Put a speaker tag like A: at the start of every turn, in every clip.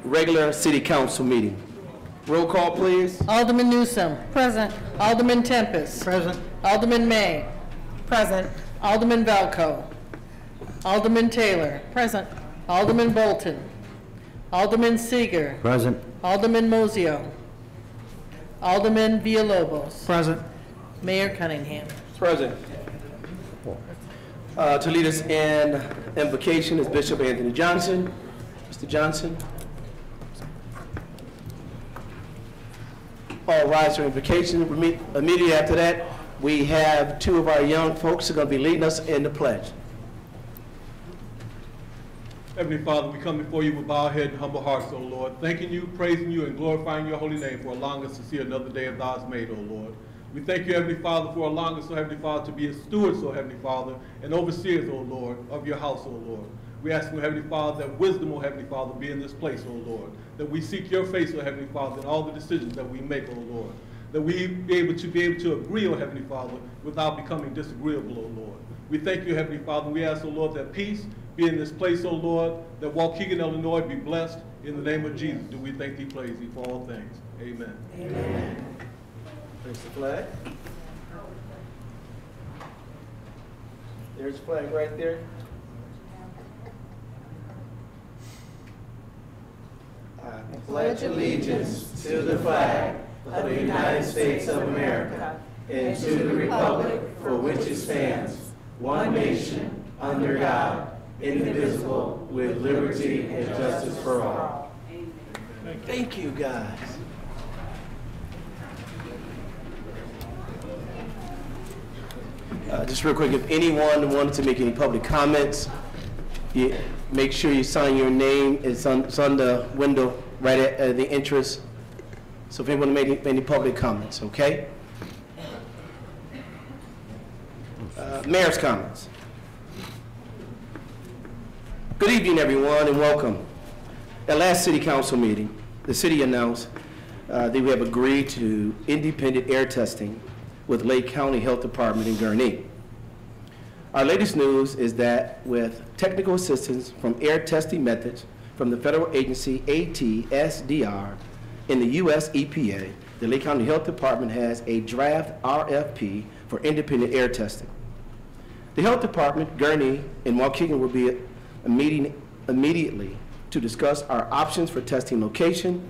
A: Regular City Council meeting. Roll call, please.
B: Alderman Newsome. Present. Alderman Tempest.
C: Present.
B: Alderman May.
D: Present.
B: Alderman Valco. Alderman Taylor. Present. Alderman Bolton. Alderman Seeger.
C: Present.
B: Alderman Mozio. Alderman Villalobos.
C: Present.
B: Mayor Cunningham.
A: Present. To lead us in invocation is Bishop Anthony Johnson. Mr. Johnson. All rise for invocation. Immediately after that, we have two of our young folks who are going to be leading us in the pledge.
E: Heavenly Father, we come before you with bowed head and humble hearts, O Lord, thanking you, praising you, and glorifying your holy name for allowing us to see another day of thou hast made, O Lord. We thank you, Heavenly Father, for allowing us, O Heavenly Father, to be stewards, O Heavenly Father, and overseers, O Lord, of your house, O Lord. We ask, O Heavenly Father, that wisdom, O Heavenly Father, be in this place, O Lord, that we seek your face, O Heavenly Father, in all the decisions that we make, O Lord, that we be able to agree, O Heavenly Father, without becoming disagreeable, O Lord. We thank you, Heavenly Father, and we ask, O Lord, that peace be in this place, O Lord, that Waukegan, Illinois be blessed. In the name of Jesus, do we thank thee, praise thee for all things. Amen.
A: Amen. There's the flag. There's the flag right there. I pledge allegiance to the flag of the United States of America and to the republic for which it stands, one nation, under God, indivisible, with liberty and justice for all. Thank you, guys. Just real quick, if anyone wanted to make any public comments, make sure you sign your name. It's on the window right at the entrance. So if anyone made any public comments, okay? Mayor's comments. Good evening, everyone, and welcome. At last City Council meeting, the city announced that we have agreed to independent air testing with Lake County Health Department in Gurnee. Our latest news is that with technical assistance from air testing methods from the federal agency ATSDR in the U.S. EPA, the Lake County Health Department has a draft RFP for independent air testing. The Health Department, Gurnee, and Waukegan will be meeting immediately to discuss our options for testing location,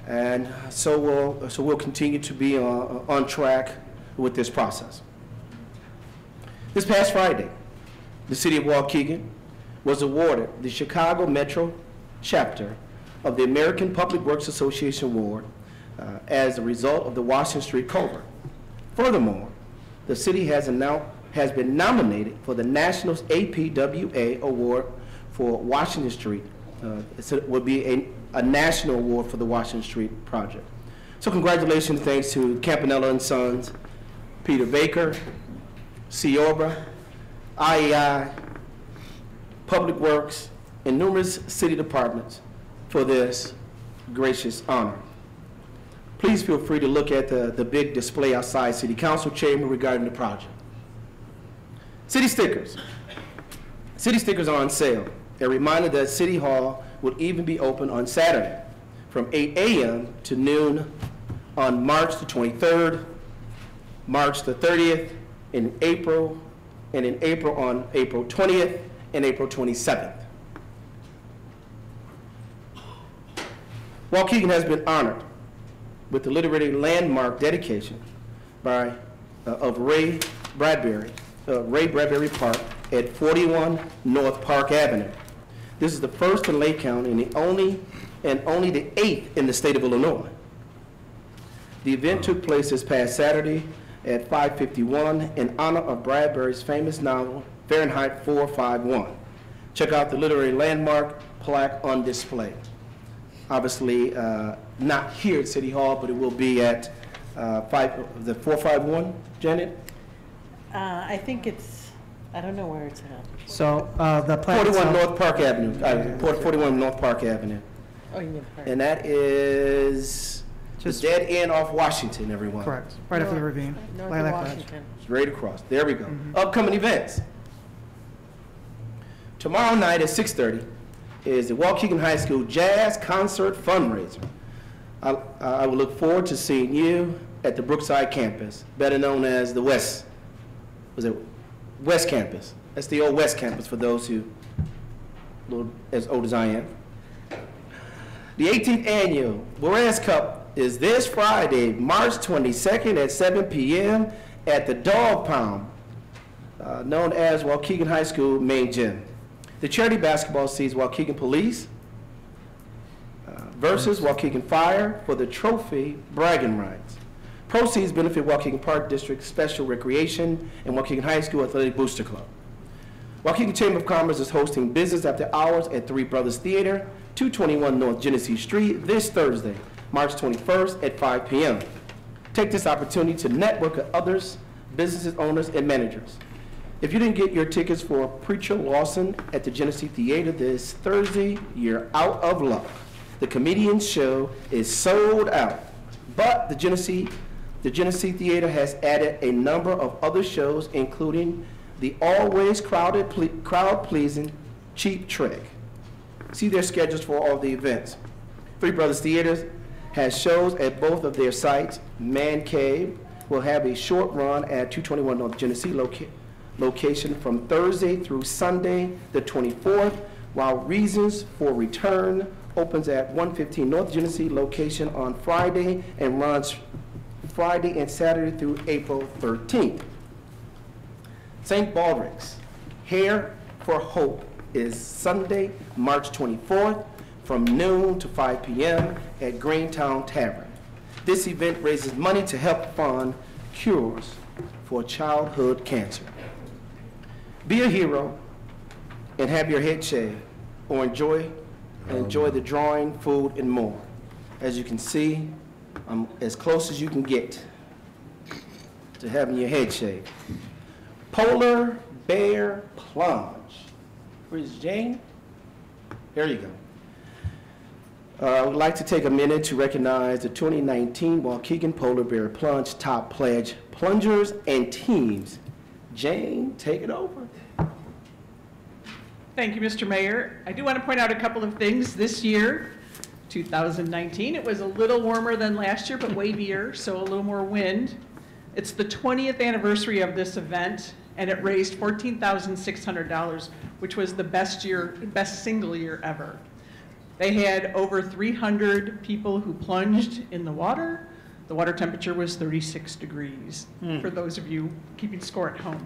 A: and so we'll continue to be on track with this process. This past Friday, the city of Waukegan was awarded the Chicago Metro chapter of the American Public Works Association Award as a result of the Washington Street culvert. Furthermore, the city has been nominated for the National APWA Award for Washington Street. It will be a national award for the Washington Street project. So congratulations, thanks to Campanella and Sons, Peter Baker, Ciobra, IEI, Public Works, and numerous city departments for this gracious honor. Please feel free to look at the big display outside City Council chamber regarding the project. City stickers. City stickers are on sale. A reminder that City Hall will even be open on Saturday from 8 a.m. to noon on March the 23rd, March the 30th, in April on April 20th and April 27th. Waukegan has been honored with the literary landmark dedication of Ray Bradbury Park at 41 North Park Avenue. This is the first in Lake County and only the 8th in the state of Illinois. The event took place this past Saturday at 551 in honor of Bradbury's famous novel, Fahrenheit 451. Check out the literary landmark plaque on display. Obviously, not here at City Hall, but it will be at the 451, Janet?
B: I think I don't know where it's at.
C: So the plaque
A: 41 North Park Avenue, 41 North Park Avenue.
B: Oh, you mean Park.
A: And that is just the dead end off Washington, everyone.
C: Correct. Right after the ravine.
B: North
C: Lilac
B: Washington.
A: Straight across. There we go. Upcoming events. Tomorrow night at 6:30, is the Waukegan High School Jazz Concert Fundraiser. I will look forward to seeing you at the Brookside campus, better known as the West Campus. That's the old West Campus for those who as old as I am. The 18th annual Juarez Cup is this Friday, March 22nd at 7 p.m. at the Dog Pound, known as Waukegan High School main gym. The charity basketball sees Waukegan Police versus Waukegan Fire for the trophy bragging rights. Proceeds benefit Waukegan Park District Special Recreation and Waukegan High School Athletic Booster Club. Waukegan Chamber of Commerce is hosting business after hours at Three Brothers Theater, 221 North Genesee Street, this Thursday, March 21st at 5 p.m. Take this opportunity to network with others, businesses, owners, and managers. If you didn't get your tickets for Preacher Lawson at the Genesee Theater this Thursday, you're out of luck. The comedian show is sold out, but the Genesee Theater has added a number of other shows, including the always crowd-pleasing Cheap Trick. See their schedules for all the events. Three Brothers Theaters has shows at both of their sites. Man Cave will have a short run at 221 North Genesee location from Thursday through Sunday the 24th, while Reasons for Return opens at 115 North Genesee location on Friday and runs Friday and Saturday through April 13th. St. Baldrick's Hair for Hope is Sunday, March 24th from noon to 5 p.m. at Greentown Tavern. This event raises money to help fund cures for childhood cancer. Be a hero and have your head shaved, or enjoy the drawing, food, and more. As you can see, I'm as close as you can get to having your head shaved. Polar Bear Plunge. Where's Jane? There you go. I would like to take a minute to recognize the 2019 Waukegan Polar Bear Plunge Top Pledge plungers and teams. Jane, take it over.
D: Thank you, Mr. Mayor. I do want to point out a couple of things. This year, 2019, it was a little warmer than last year, but wavier, so a little more wind. It's the 20th anniversary of this event, and it raised $14,600, which was the best single year ever. They had over 300 people who plunged in the water. The water temperature was 36 degrees, for those of you keeping score at home.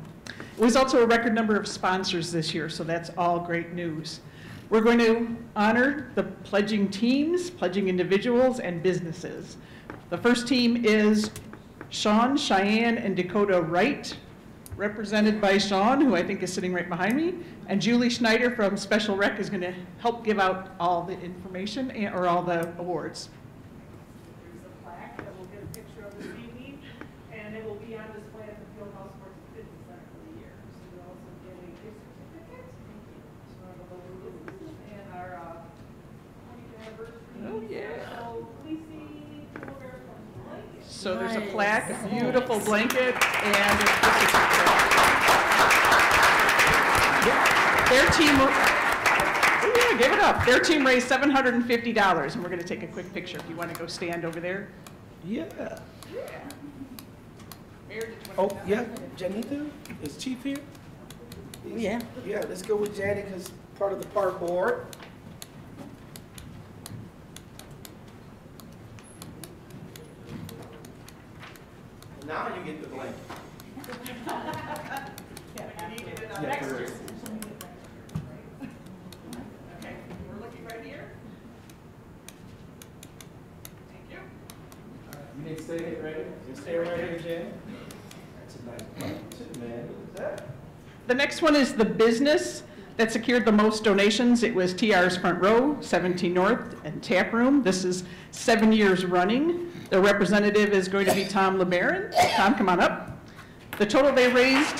D: It was also a record number of sponsors this year, so that's all great news. We're going to honor the pledging teams, pledging individuals, and businesses. The first team is Sean, Cheyenne, and Dakota Wright, represented by Sean, who I think is sitting right behind me, and Julie Schneider from Special Rec is going to help give out all the information or all the awards. There's a plaque that we'll get a picture of this evening, and it will be on display at the Fieldhouse Sports and Fitness Center for the year. So we'll also get a gift certificate and our 20th anniversary. Oh yeah. So please see blanket. So there's a plaque, a beautiful blanket, and a gift certificate. Their team, oh yeah, give it up. Their team raised $750, and we're going to take a quick picture if you want to go stand over there.
A: Yeah.
D: Yeah. Mayor, did you
A: Oh,
D: want to
A: yeah, Janita, is Chief here?
B: Yeah.
A: Yeah, let's go with Janet, because part of the park board. Now you get the blanket.
D: Next year. Okay, we're looking right here. Thank you.
A: You need to stay right here. You stay right here, Jan. That's a nice blanket, man. Look at that.
D: The next one is the business that secured the most donations. It was TR's Front Row, 17 North, and Tap Room. This is 7 years running. The representative is going to be Tom LeBaron. Tom, come on up. The total they raised,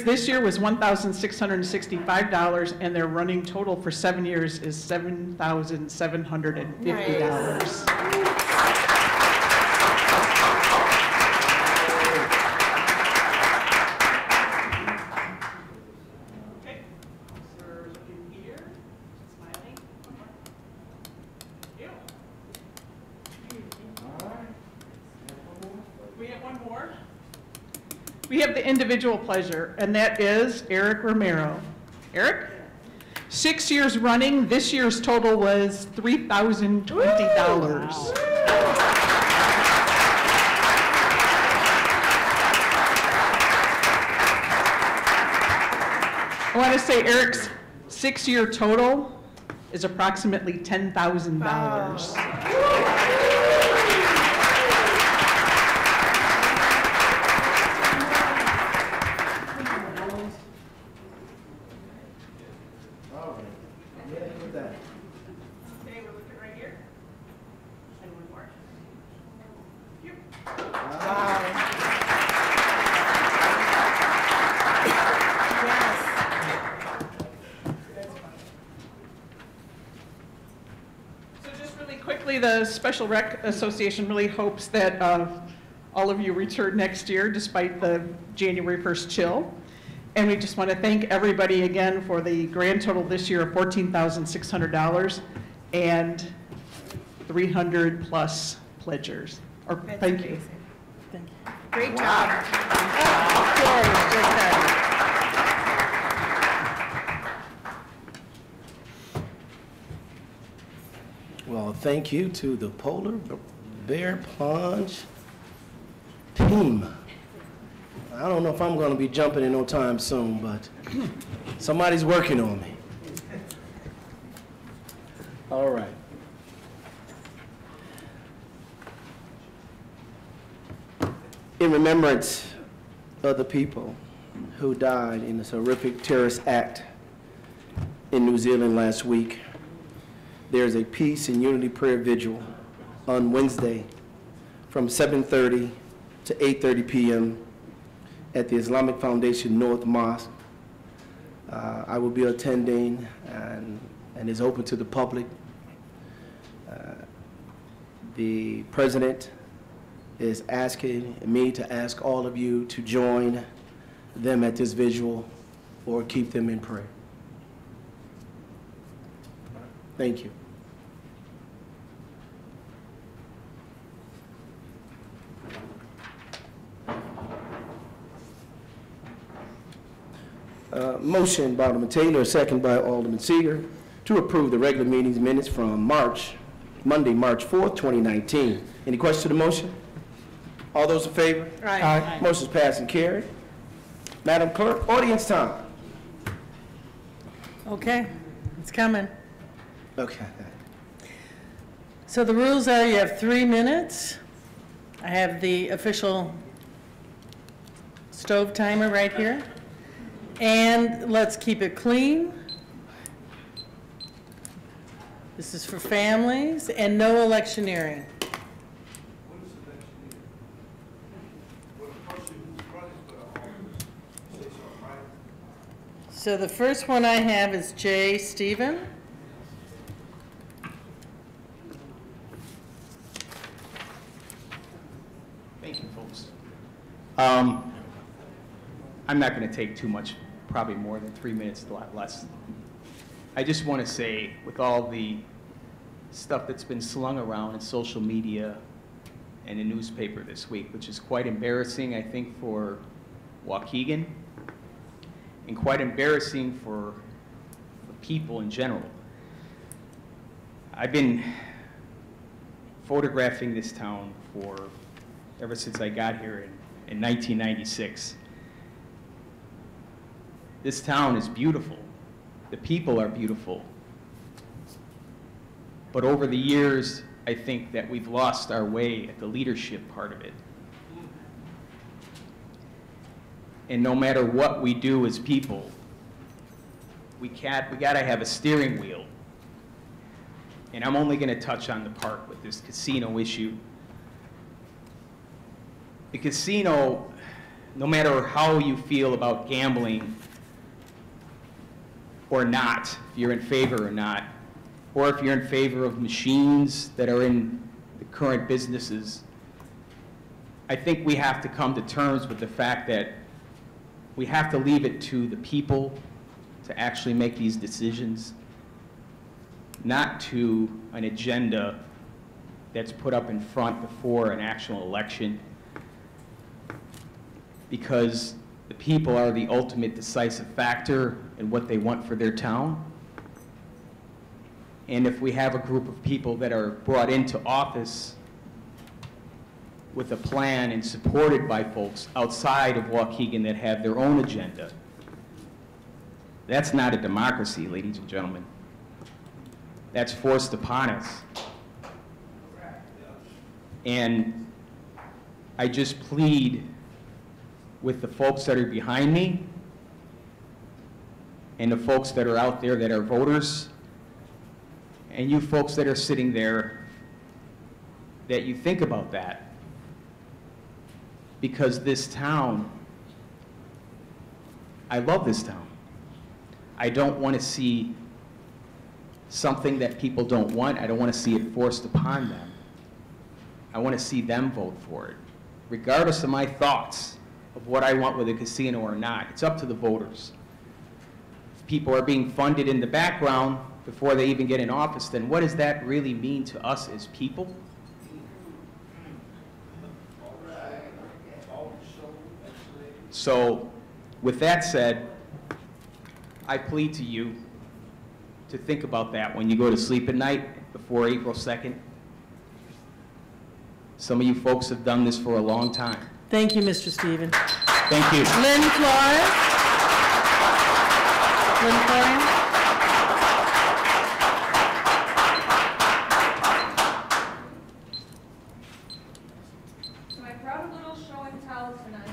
D: this year was $1,665, and their running total for 7 years is $7,750. Nice. we have the individual pleasure, and that is Eric Romero. Eric? 6 years running, this year's total was $3,020. I want to say Eric's 6-year total is approximately $10,000. Okay, we're looking right here. And one more. Yep. So just really quickly, the Special Rec Association really hopes that all of you return next year despite the January 1st chill. And we just want to thank everybody again for the grand total this year of $14,600 and 300 plus pledgers. Thank you.
B: Thank you. Great job.
A: Well, thank you to the Polar Bear Plunge team. I don't know if I'm going to be jumping in no time soon, but somebody's working on me. All right. In remembrance of the people who died in this horrific terrorist act in New Zealand last week, there's a peace and unity prayer vigil on Wednesday from 7:30 to 8:30 p.m. at the Islamic Foundation North Mosque. I will be attending, and it's open to the public. The president is asking me to ask all of you to join them at this vigil or keep them in prayer. Thank you. Motion by Alderman Taylor, second by Alderman Seeger, to approve the regular meetings minutes from Monday, March 4th, 2019. Any questions to the motion? All those in favor?
B: Aye.
A: Motion is passed and carried. Madam Clerk, audience time.
B: Okay, it's coming.
A: Okay.
B: So the rules are you have 3 minutes. I have the official stove timer right here. And let's keep it clean. This is for families and no electioneering. So the first one I have is J. Stephen.
F: Thank you, folks. I'm not going to take too much, probably more than 3 minutes, a lot less. I just want to say, with all the stuff that's been slung around in social media and in newspaper this week, which is quite embarrassing, I think, for Waukegan, and quite embarrassing for people in general. I've been photographing this town ever since I got here in 1996. This town is beautiful. The people are beautiful. But over the years, I think that we've lost our way at the leadership part of it. And no matter what we do as people, we gotta have a steering wheel. And I'm only gonna touch on the part with this casino issue. The casino, no matter how you feel about gambling or not, if you're in favor or not, or if you're in favor of machines that are in the current businesses, I think we have to come to terms with the fact that we have to leave it to the people to actually make these decisions, not to an agenda that's put up in front before an actual election. because the people are the ultimate decisive factor in what they want for their town. And if we have a group of people that are brought into office with a plan and supported by folks outside of Waukegan that have their own agenda, that's not a democracy, ladies and gentlemen. That's forced upon us. And I just plead with the folks that are behind me and the folks that are out there that are voters and you folks that are sitting there that you think about that. Because this town, I love this town. I don't want to see something that people don't want. I don't want to see it forced upon them. I want to see them vote for it. Regardless of my thoughts of what I want with a casino or not, it's up to the voters. If people are being funded in the background before they even get in office, then what does that really mean to us as people? So, with that said, I plead to you to think about that when you go to sleep at night before April 2nd. Some of you folks have done this for a long time.
B: Thank you, Mr. Stevens.
F: Thank you.
B: Lynn Flores? Lynn Flores?
G: So I brought a little show and tell tonight.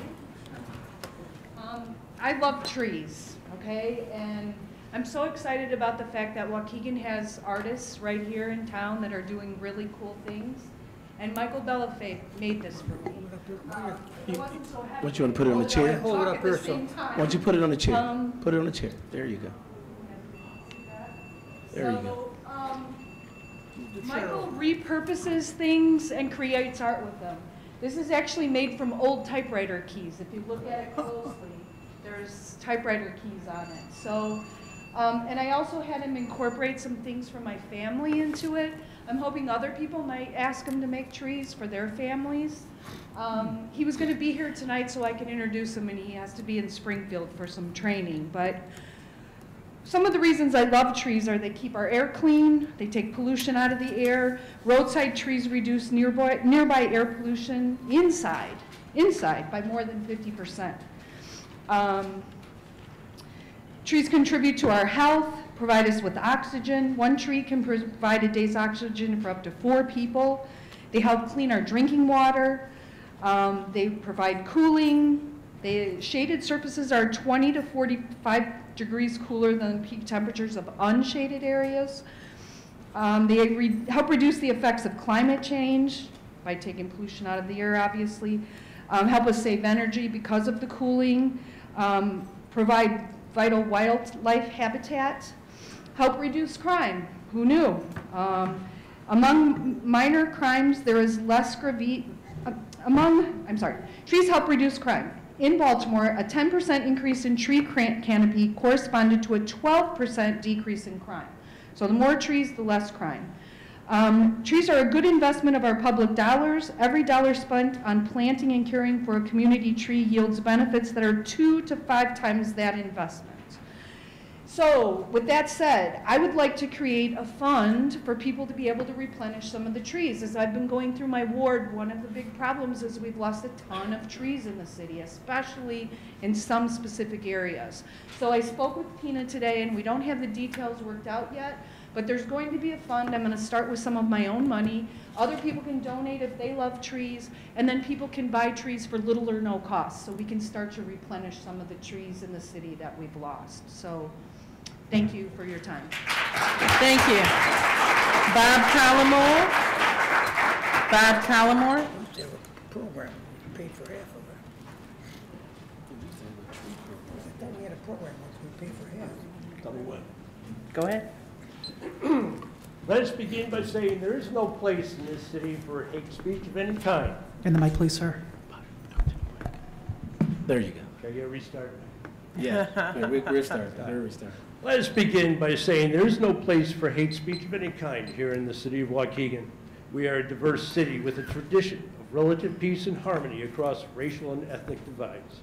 G: I love trees, okay? And I'm so excited about the fact that Waukegan has artists right here in town that are doing really cool things. And Michael Bellafay made this for me. It wasn't so heavy.
A: What, you want to put it on the chair?
G: Hold it up here, so.
A: Why don't you put it on the chair? Put it on the chair. There you go. There you go.
G: Michael repurposes things and creates art with them. This is actually made from old typewriter keys. If you look at it closely, there's typewriter keys on it. So, and I also had him incorporate some things from my family into it. I'm hoping other people might ask him to make trees for their families. He was going to be here tonight so I can introduce him, and he has to be in Springfield for some training. But some of the reasons I love trees are they keep our air clean, they take pollution out of the air, roadside trees reduce nearby air pollution inside by more than 50%. Trees contribute to our health, provide us with oxygen. One tree can provide a day's oxygen for up to 4 people. They help clean our drinking water. They provide cooling. Shaded surfaces are 20 to 45 degrees cooler than peak temperatures of unshaded areas. They help reduce the effects of climate change by taking pollution out of the air, obviously. Help us save energy because of the cooling. Provide vital wildlife habitat. Help reduce crime. Who knew? Among minor crimes, there is less trees help reduce crime. In Baltimore, a 10% increase in tree canopy corresponded to a 12% decrease in crime. So the more trees, the less crime. Trees are a good investment of our public dollars. Every dollar spent on planting and caring for a community tree yields benefits that are 2 to 5 times that investment. So, with that said, I would like to create a fund for people to be able to replenish some of the trees. As I've been going through my ward, one of the big problems is we've lost a ton of trees in the city, especially in some specific areas. So I spoke with Tina today, and we don't have the details worked out yet, but there's going to be a fund. I'm going to start with some of my own money. Other people can donate if they love trees, and then people can buy trees for little or no cost, so we can start to replenish some of the trees in the city that we've lost. So. Thank you for your time.
B: Thank you. Bob Collmore? Bob Collmore?
H: We have a program, we paid for half of it. I thought we had a program, we paid for half.
I: Tell me when.
B: Go ahead.
I: Let us begin by saying there is no place in this city for hate speech of any kind.
C: In the mic, please, sir.
A: There you go.
I: Can I get restarted?
A: Yeah, we're starting. We're starting.
I: Let us begin by saying there is no place for hate speech of any kind here in the city of Waukegan. We are a diverse city with a tradition of of relative peace and harmony across racial and ethnic divides.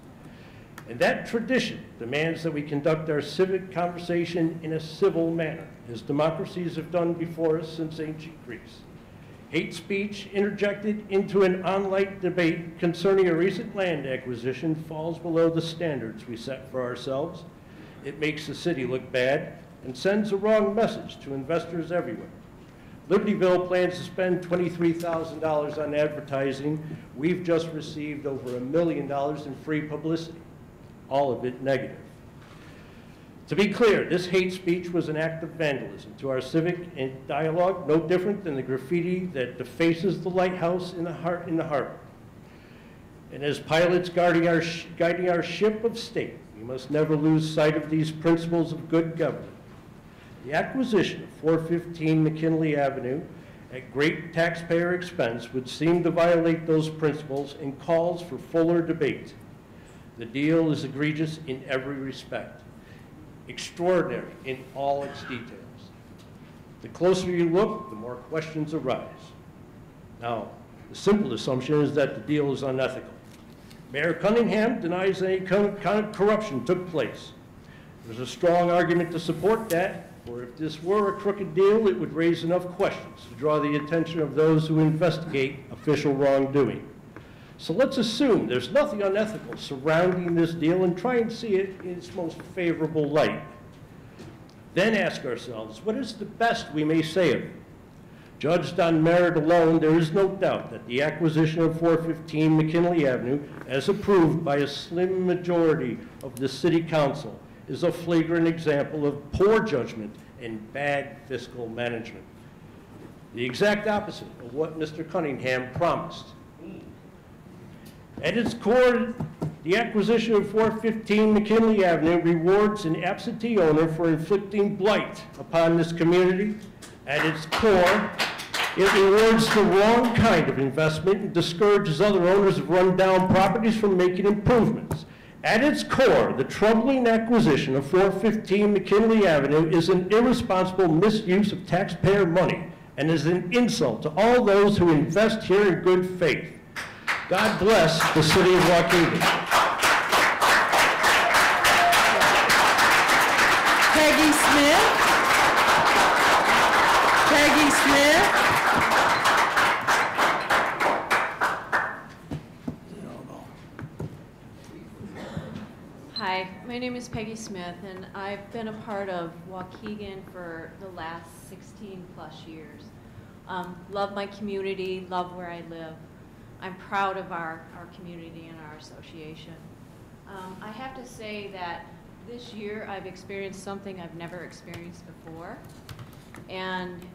I: And that tradition demands that we conduct our civic conversation in a civil manner, as democracies have done before us since ancient Greece. Hate speech interjected into an online debate concerning a recent land acquisition falls below the standards we set for ourselves. It makes the city look bad and sends a wrong message to investors everywhere. Libertyville plans to spend $23,000 on advertising. We've just received over $1 million in free publicity, all of it negative. To be clear, this hate speech was an act of vandalism to our civic and dialogue, no different than the graffiti that defaces the lighthouse in the harbor. And as pilots guiding our ship of state, we must never lose sight of these principles of good government. The acquisition of 415 McKinley Avenue at great taxpayer expense would seem to violate those principles and calls for fuller debate. The deal is egregious in every respect, extraordinary in all its details. The closer you look, the more questions arise. Now, the simple assumption is that the deal is unethical. Mayor Cunningham denies any kind of corruption took place. There's a strong argument to support that, for if this were a crooked deal, it would raise enough questions to draw the attention of those who investigate official wrongdoing. So let's assume there's nothing unethical surrounding this deal and try and see it in its most favorable light. Then ask ourselves, what is the best we may say of it? Judged on merit alone, there is no doubt that the acquisition of 415 McKinley Avenue, as approved by a slim majority of the City Council, is a flagrant example of poor judgment and bad fiscal management. The exact opposite of what Mr. Cunningham promised. At its core, the acquisition of 415 McKinley Avenue rewards an absentee owner for inflicting blight upon this community. At its core, it rewards the wrong kind of investment and discourages other owners of run-down properties from making improvements. At its core, the troubling acquisition of 415 McKinley Avenue is an irresponsible misuse of taxpayer money and is an insult to all those who invest here in good faith. God bless the city of Waukegan.
B: Peggy Smith. Peggy Smith.
J: Hi, my name is Peggy Smith, and I've been a part of Waukegan for the last 16 plus years. Love my community, love where I live. I'm proud of our community and our association. I have to say that this year I've experienced something I've never experienced before. And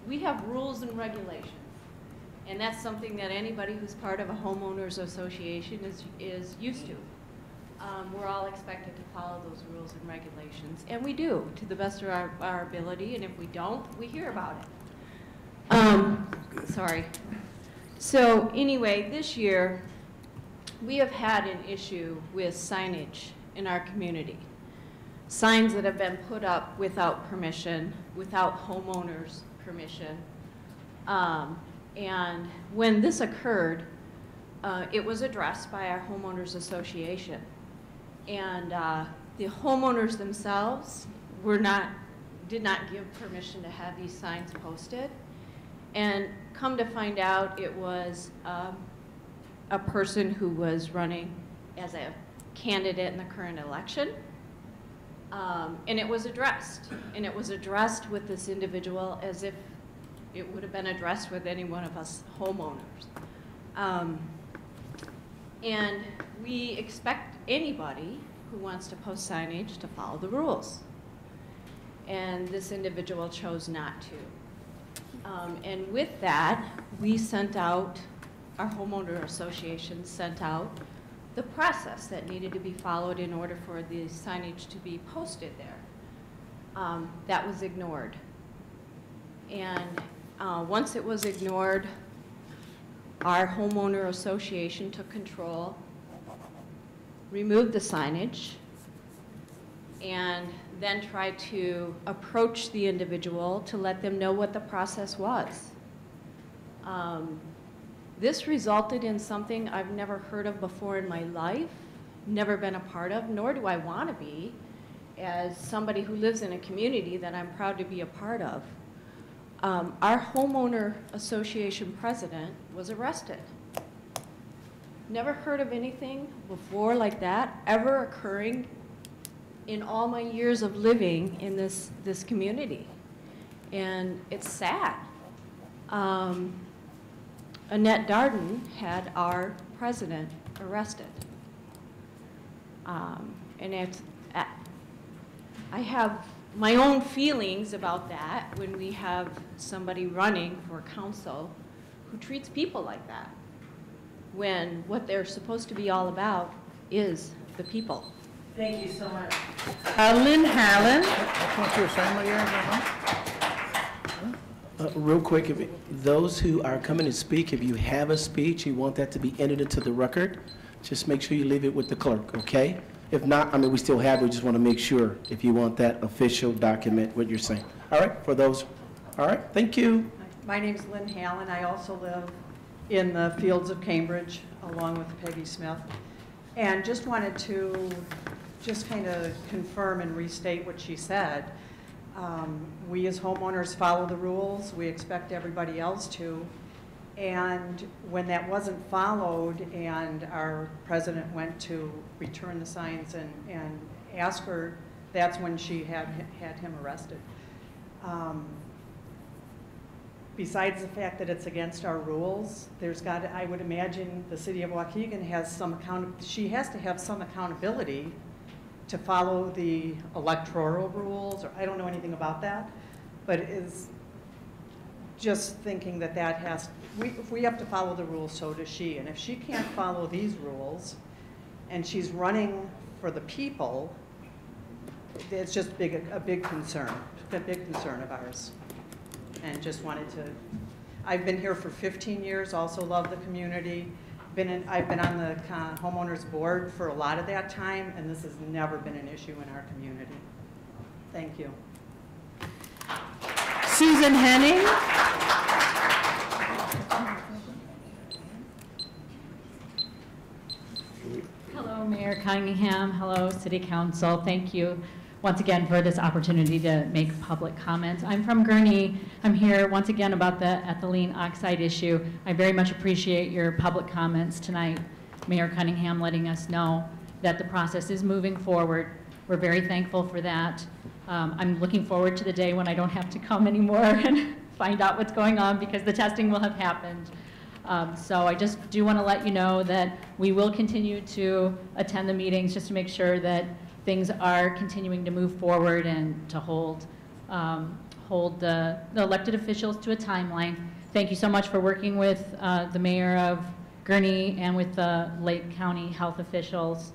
J: we have rules and regulations. And that's something that anybody who's part of a homeowners association is used to. We're all expected to follow those rules and regulations. And we do, to the best of our ability. And if we don't, we hear about it. Sorry. So anyway, this year, we have had an issue with signage in our community. Signs that have been put up without permission, without homeowners' permission. And when this occurred, it was addressed by our homeowners association. And the homeowners themselves did not give permission to have these signs posted. And come to find out, it was a person who was running as a candidate in the current election. And it was addressed. And it was addressed with this individual as if it would have been addressed with any one of us homeowners. And we expect anybody who wants to post signage to follow the rules. And this individual chose not to. And with that, we sent out, our homeowner association sent out the process that needed to be followed in order for the signage to be posted there. That was ignored. And once it was ignored, our homeowner association took control, removed the signage, and then tried to approach the individual to let them know what the process was. This resulted in something I've never heard of before in my life, never been a part of, nor do I want to be, as somebody who lives in a community that I'm proud to be a part of. Our homeowner association president was arrested. Never heard of anything before like that ever occurring in all my years of living in this community. And it's sad. Annette Darden had our president arrested. And I have my own feelings about that when we have somebody running for council who treats people like that, when what they're supposed to be all about is the people.
B: Thank you so much. Lynn Hallen.
H: Want your family here?
A: Real quick, those who are coming to speak, if you have a speech, you want that to be entered into the record, just make sure you leave it with the clerk, okay? If not, I mean, we still have it, we just want to make sure if you want that official document, what you're saying. All right, for those, all right, thank you.
K: My name's Lynn Hallen. I also live in the fields of Cambridge, along with Peggy Smith. And just wanted to just kind of confirm and restate what she said. We as homeowners follow the rules. We expect everybody else to. And when that wasn't followed and our president went to return the signs and ask her, that's when she had him arrested. Besides the fact that it's against our rules, I would imagine the city of Waukegan has she has to have some accountability to follow the electoral rules, or I don't know anything about that, but is just thinking that if we have to follow the rules, so does she. And if she can't follow these rules, and she's running for the people, it's just a big concern of ours. And just wanted to, I've been here for 15 years, also love the community. I've been on the homeowners board for a lot of that time, and this has never been an issue in our community. Thank you.
B: Susan Henning.
L: Hello, Mayor Cunningham. Hello, City Council. Thank you once again for this opportunity to make public comments. I'm from Gurnee. I'm here once again about the ethylene oxide issue. I very much appreciate your public comments tonight, Mayor Cunningham, letting us know that the process is moving forward. We're very thankful for that. I'm looking forward to the day when I don't have to come anymore and find out what's going on because the testing will have happened. So I just do want to let you know that we will continue to attend the meetings just to make sure that things are continuing to move forward and to hold the elected officials to a timeline. Thank you so much for working with the mayor of Gurnee and with the Lake County health officials.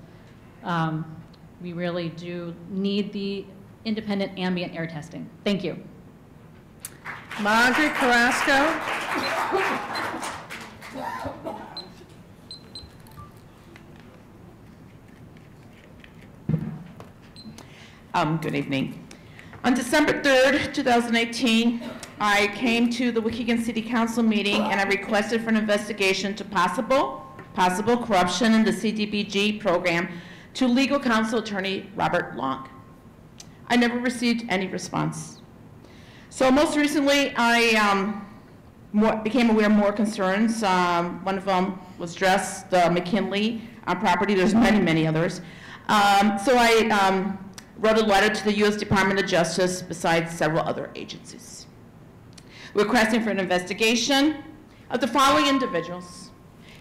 L: We really do need the independent ambient air testing. Thank you.
B: Margaret Carrasco.
M: Good evening. On December 3rd, 2018, I came to the Waukegan City Council meeting and I requested for an investigation to possible corruption in the CDBG program to legal counsel attorney Robert Long. I never received any response. So most recently, I became aware of more concerns. One of them was addressed, the McKinley property. There's many, many others. So I wrote a letter to the U.S. Department of Justice besides several other agencies, requesting for an investigation of the following individuals: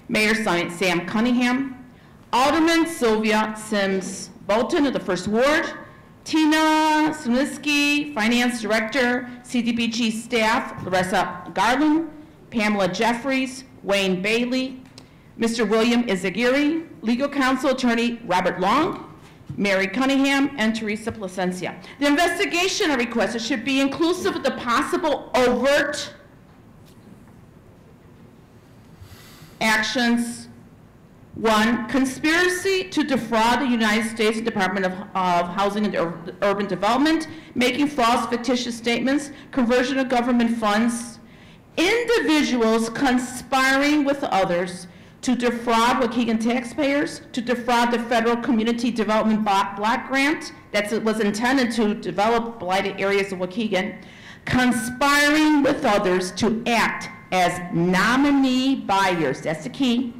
M: Mayor Sam Cunningham, Alderman Sylvia Sims Bolton of the 1st Ward, Tina Sminsky, Finance Director, CDBG staff, Larissa Garland, Pamela Jeffries, Wayne Bailey, Mr. William Izagiri, Legal Counsel Attorney Robert Long, Mary Cunningham, and Teresa Placencia. The investigation I requested should be inclusive of the possible overt actions. 1, conspiracy to defraud the United States Department of Housing and Urban Development, making false fictitious statements, conversion of government funds, individuals conspiring with others to defraud Waukegan taxpayers, to defraud the federal community development block grant that was intended to develop blighted areas of Waukegan, conspiring with others to act as nominee buyers, that's the key,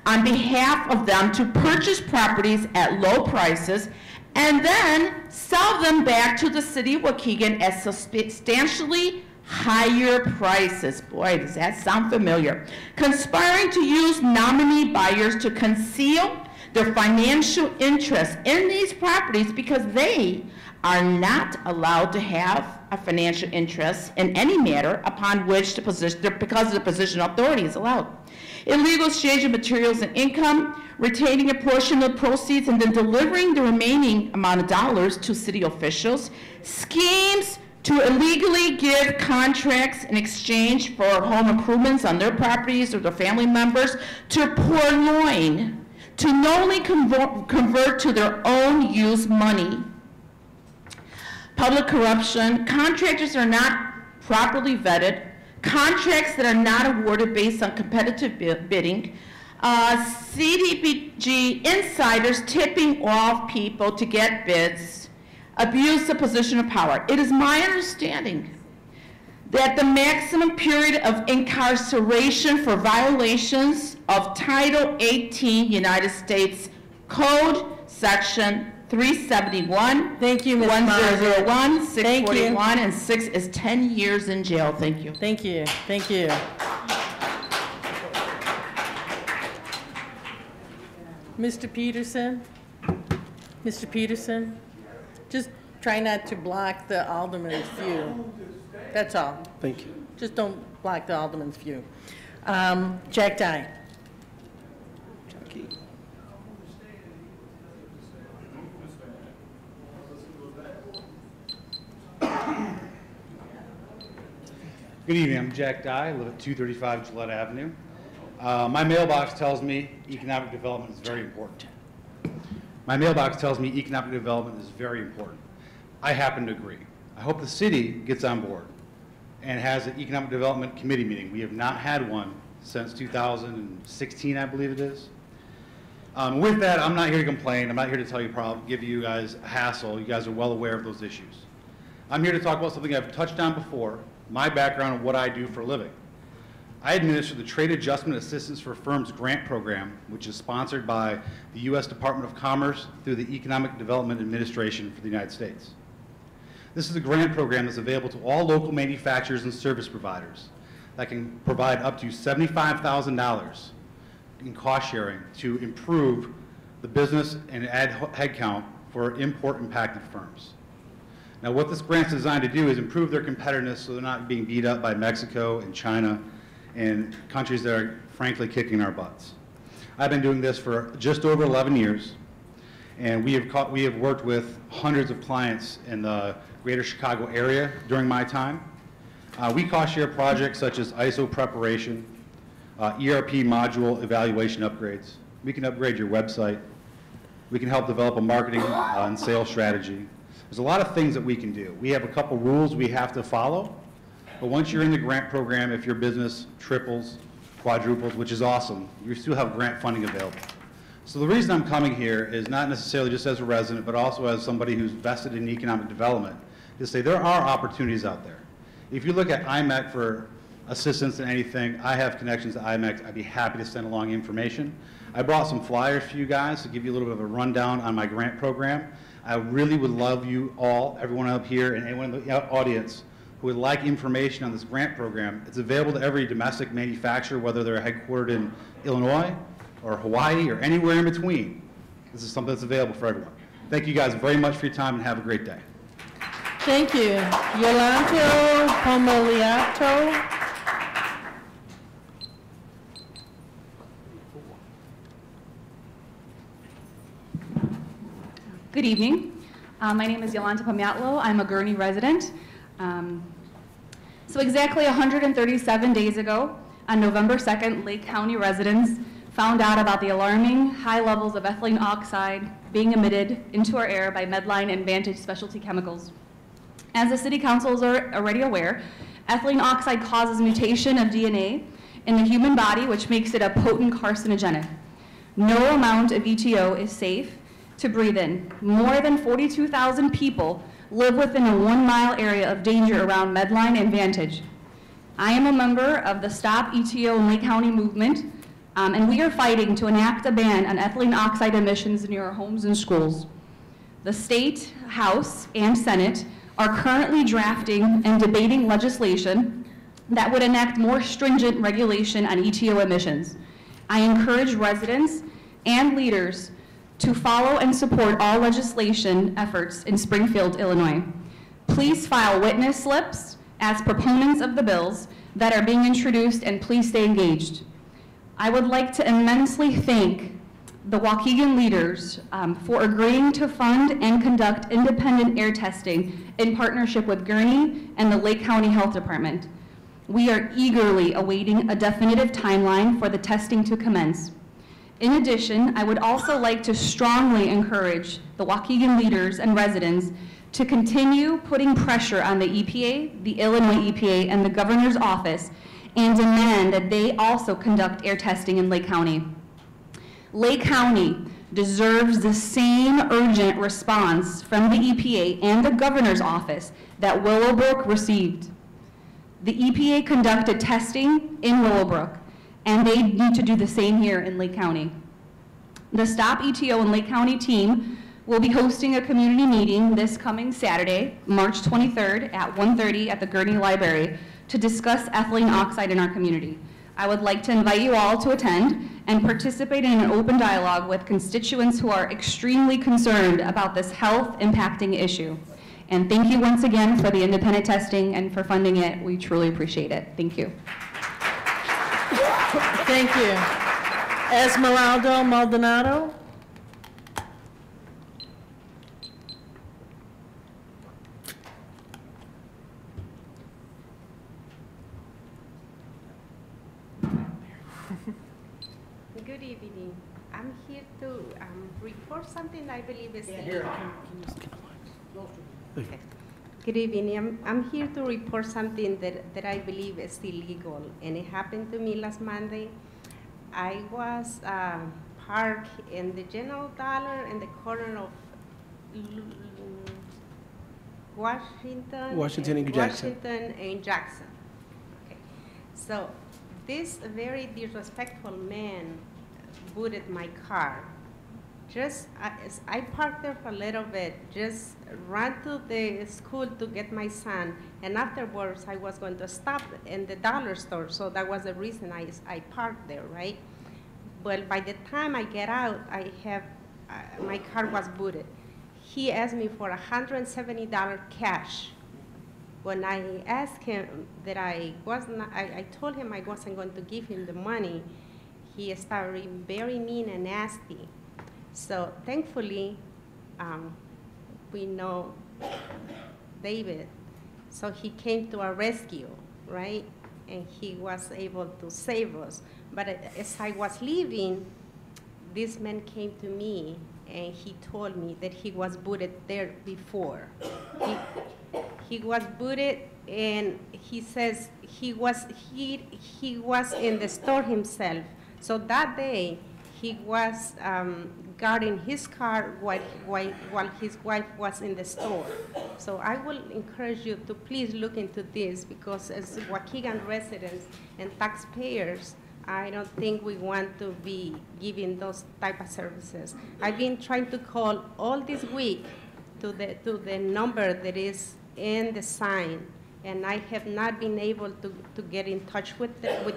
M: on behalf of them to purchase properties at low prices and then sell them back to the city of Waukegan at substantially higher prices. Boy, does that sound familiar. Conspiring to use nominee buyers to conceal their financial interest in these properties because they are not allowed to have a financial interest in any matter upon which the position, because the position of authority is allowed. Illegal exchange of materials and income, retaining a portion of proceeds and then delivering the remaining amount of dollars to city officials, schemes to illegally give contracts in exchange for home improvements on their properties or their family members, to purloin, to knowingly convert to their own use money. Public corruption, contractors are not properly vetted, contracts that are not awarded based on competitive bidding, CDBG insiders tipping off people to get bids, abuse of position of power. It is my understanding that the maximum period of incarceration for violations of Title 18 United States Code Section 371,
B: Thank you, Ms.
M: 1001, 641, and 6 is 10 years in jail. Thank you.
B: Thank you, thank you. Mr. Peterson? Mr. Peterson? Just try not to block the alderman's view. That's all.
A: Thank you.
B: Just don't block the alderman's view. Jack Dye.
N: Good evening, I'm Jack Dye, I live at 235 Gillette Avenue. My mailbox tells me economic development is very important. My mailbox tells me economic development is very important. I happen to agree. I hope the city gets on board and has an economic development committee meeting. We have not had one since 2016, I believe it is. With that, I'm not here to complain. I'm not here to tell you give you guys a hassle. You guys are well aware of those issues. I'm here to talk about something I've touched on before, my background and what I do for a living. I administer the Trade Adjustment Assistance for Firms grant program, which is sponsored by the U.S. Department of Commerce through the Economic Development Administration for the United States. This is a grant program that's available to all local manufacturers and service providers that can provide up to $75,000 in cost sharing to improve the business and add headcount for import-impacted firms. Now, what this grant is designed to do is improve their competitiveness so they're not being beat up by Mexico and China and countries that are frankly kicking our butts. I've been doing this for just over 11 years, and we have worked with hundreds of clients in the greater Chicago area during my time. We cost share projects such as ISO preparation, ERP module evaluation upgrades. We can upgrade your website. We can help develop a marketing and sales strategy. There's a lot of things that we can do. We have a couple rules we have to follow, but once you're in the grant program, if your business triples, quadruples, which is awesome, you still have grant funding available. So the reason I'm coming here is not necessarily just as a resident, but also as somebody who's vested in economic development, to say there are opportunities out there. If you look at IMEC for assistance in anything, I have connections to IMEC. I'd be happy to send along information. I brought some flyers for you guys to give you a little bit of a rundown on my grant program. I really would love you all, everyone up here and anyone in the audience who would like information on this grant program. It's available to every domestic manufacturer, whether they're headquartered in Illinois or Hawaii or anywhere in between. This is something that's available for everyone. Thank you guys very much for your time and have a great day.
B: Thank you. Yolanda Pomoliato.
O: Good evening. My name is Yolanda Pomiatlo. I'm a Gurnee resident. So exactly 137 days ago, on November 2nd, Lake County residents found out about the alarming high levels of ethylene oxide being emitted into our air by Medline and Vantage Specialty Chemicals. As the City Councils are already aware, Ethylene oxide causes mutation of DNA in the human body, which makes it a potent carcinogenic. No amount of ETO is safe to breathe in. More than 42,000 people live within a 1-mile area of danger around Medline and Vantage. I am a member of the Stop ETO in Lake County movement, and we are fighting to enact a ban on ethylene oxide emissions near our homes and schools. The State House and Senate are currently drafting and debating legislation that would enact more stringent regulation on ETO emissions. I encourage residents and leaders to follow and support all legislation efforts in Springfield, Illinois. Please file witness slips as proponents of the bills that are being introduced, and please stay engaged. I would like to immensely thank the Waukegan leaders for agreeing to fund and conduct independent air testing in partnership with Gurnee and the Lake County Health Department. We are eagerly awaiting a definitive timeline for the testing to commence. In addition, I would also like to strongly encourage the Waukegan leaders and residents to continue putting pressure on the EPA, the Illinois EPA, and the governor's office, and demand that they also conduct air testing in Lake County. Lake County deserves the same urgent response from the EPA and the governor's office that Willowbrook received. The EPA conducted testing in Willowbrook, and they need to do the same here in Lake County. The Stop ETO in Lake County team will be hosting a community meeting this coming Saturday, March 23rd at 1:30 at the Gurnee Library to discuss ethylene oxide in our community. I would like to invite you all to attend and participate in an open dialogue with constituents who are extremely concerned about this health impacting issue. And thank you once again for the independent testing and for funding it. We truly appreciate it. Thank you.
B: Thank you. Esmeralda Maldonado.
P: Good evening. I'm here to report something I believe is Okay. Good evening. I'm here to report something that I believe is illegal, and it happened to me last Monday. I was parked in the General Dollar in the corner of Washington and Jackson. Okay. So this very disrespectful man booted my car. Just, I parked there for a little bit, just ran to the school to get my son, and afterwards I was going to stop in the dollar store, so that was the reason I parked there, right? But by the time I get out, I have, my car was booted. He asked me for $170 cash. When I asked him that I told him I wasn't going to give him the money, he started being very mean and nasty. So thankfully, we know David, so he came to our rescue, right? And he was able to save us. But as I was leaving, this man came to me and he told me that he was booted there before. He was booted, and he says he was in the store himself. So that day, he was guarding his car while his wife was in the store. So I will encourage you to please look into this, because as Waukegan residents and taxpayers, I don't think we want to be giving those type of services. I've been trying to call all this week to the number that is in the sign, and I have not been able to get in touch with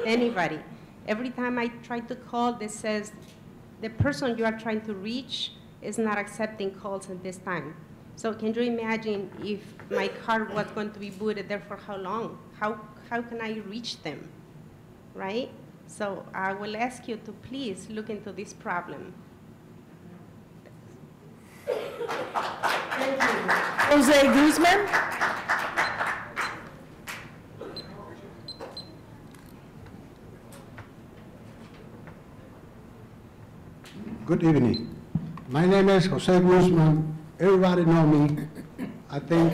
P: anybody. Every time I try to call, this says the person you are trying to reach is not accepting calls at this time. So can you imagine if my car was going to be booted there for how long? How can I reach them, right? So I will ask you to please look into this problem.
B: Thank you. Jose Guzman.
Q: Good evening. My name is Jose Guzman. Everybody know me. I think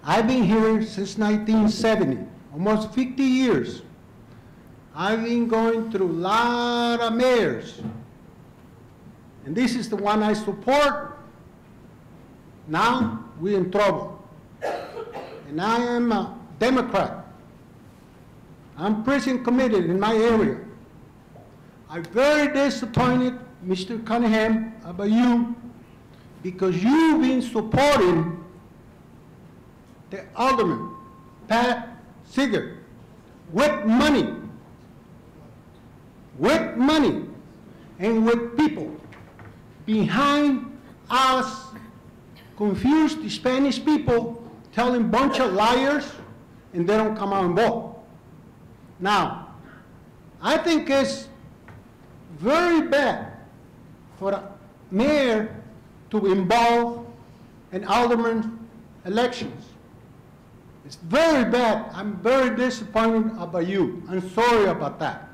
Q: I've been here since 1970 almost 50 years, I've been going through a lot of mayors. And this is the one I support. Now we're in trouble. And I am a Democrat. I'm prison committed in my area. I'm very disappointed, Mr. Cunningham, about you, because you've been supporting the alderman, Pat Seeger, with money, and with people behind us, confused Spanish people, telling bunch of liars, and they don't come out and vote. Now, I think it's very bad for a mayor to involve in alderman elections. It's very bad. I'm very disappointed about you. I'm sorry about that.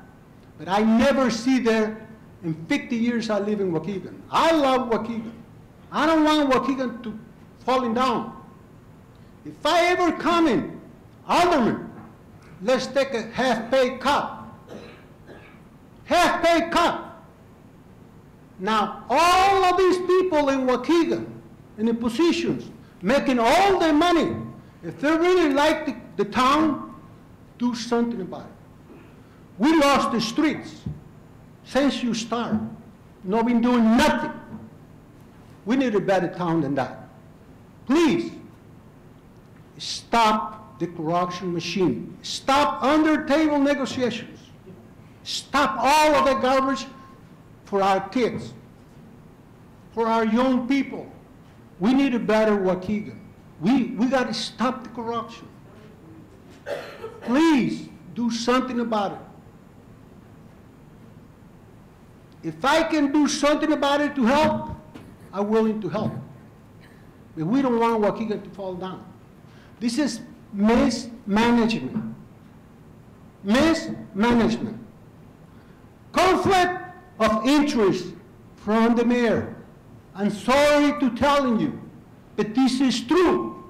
Q: But I never see that in 50 years I live in Waukegan. I love Waukegan. I don't want Waukegan to falling down. If I ever come in, alderman, let's take a half-pay cut. Half-pay cut. Now, all of these people in Waukegan, in the positions, making all their money, if they really like the town, do something about it. We lost the streets since you started. No been doing nothing. We need a better town than that. Please, stop the corruption machine. Stop under-table negotiations. Stop all of the garbage for our kids, for our young people. We need a better Waukegan. We got to stop the corruption. Please do something about it. If I can do something about it to help, I'm willing to help. But we don't want Waukegan to fall down. This is mismanagement. Mismanagement. Conflict of interest from the mayor. I'm sorry to telling you, but this is true.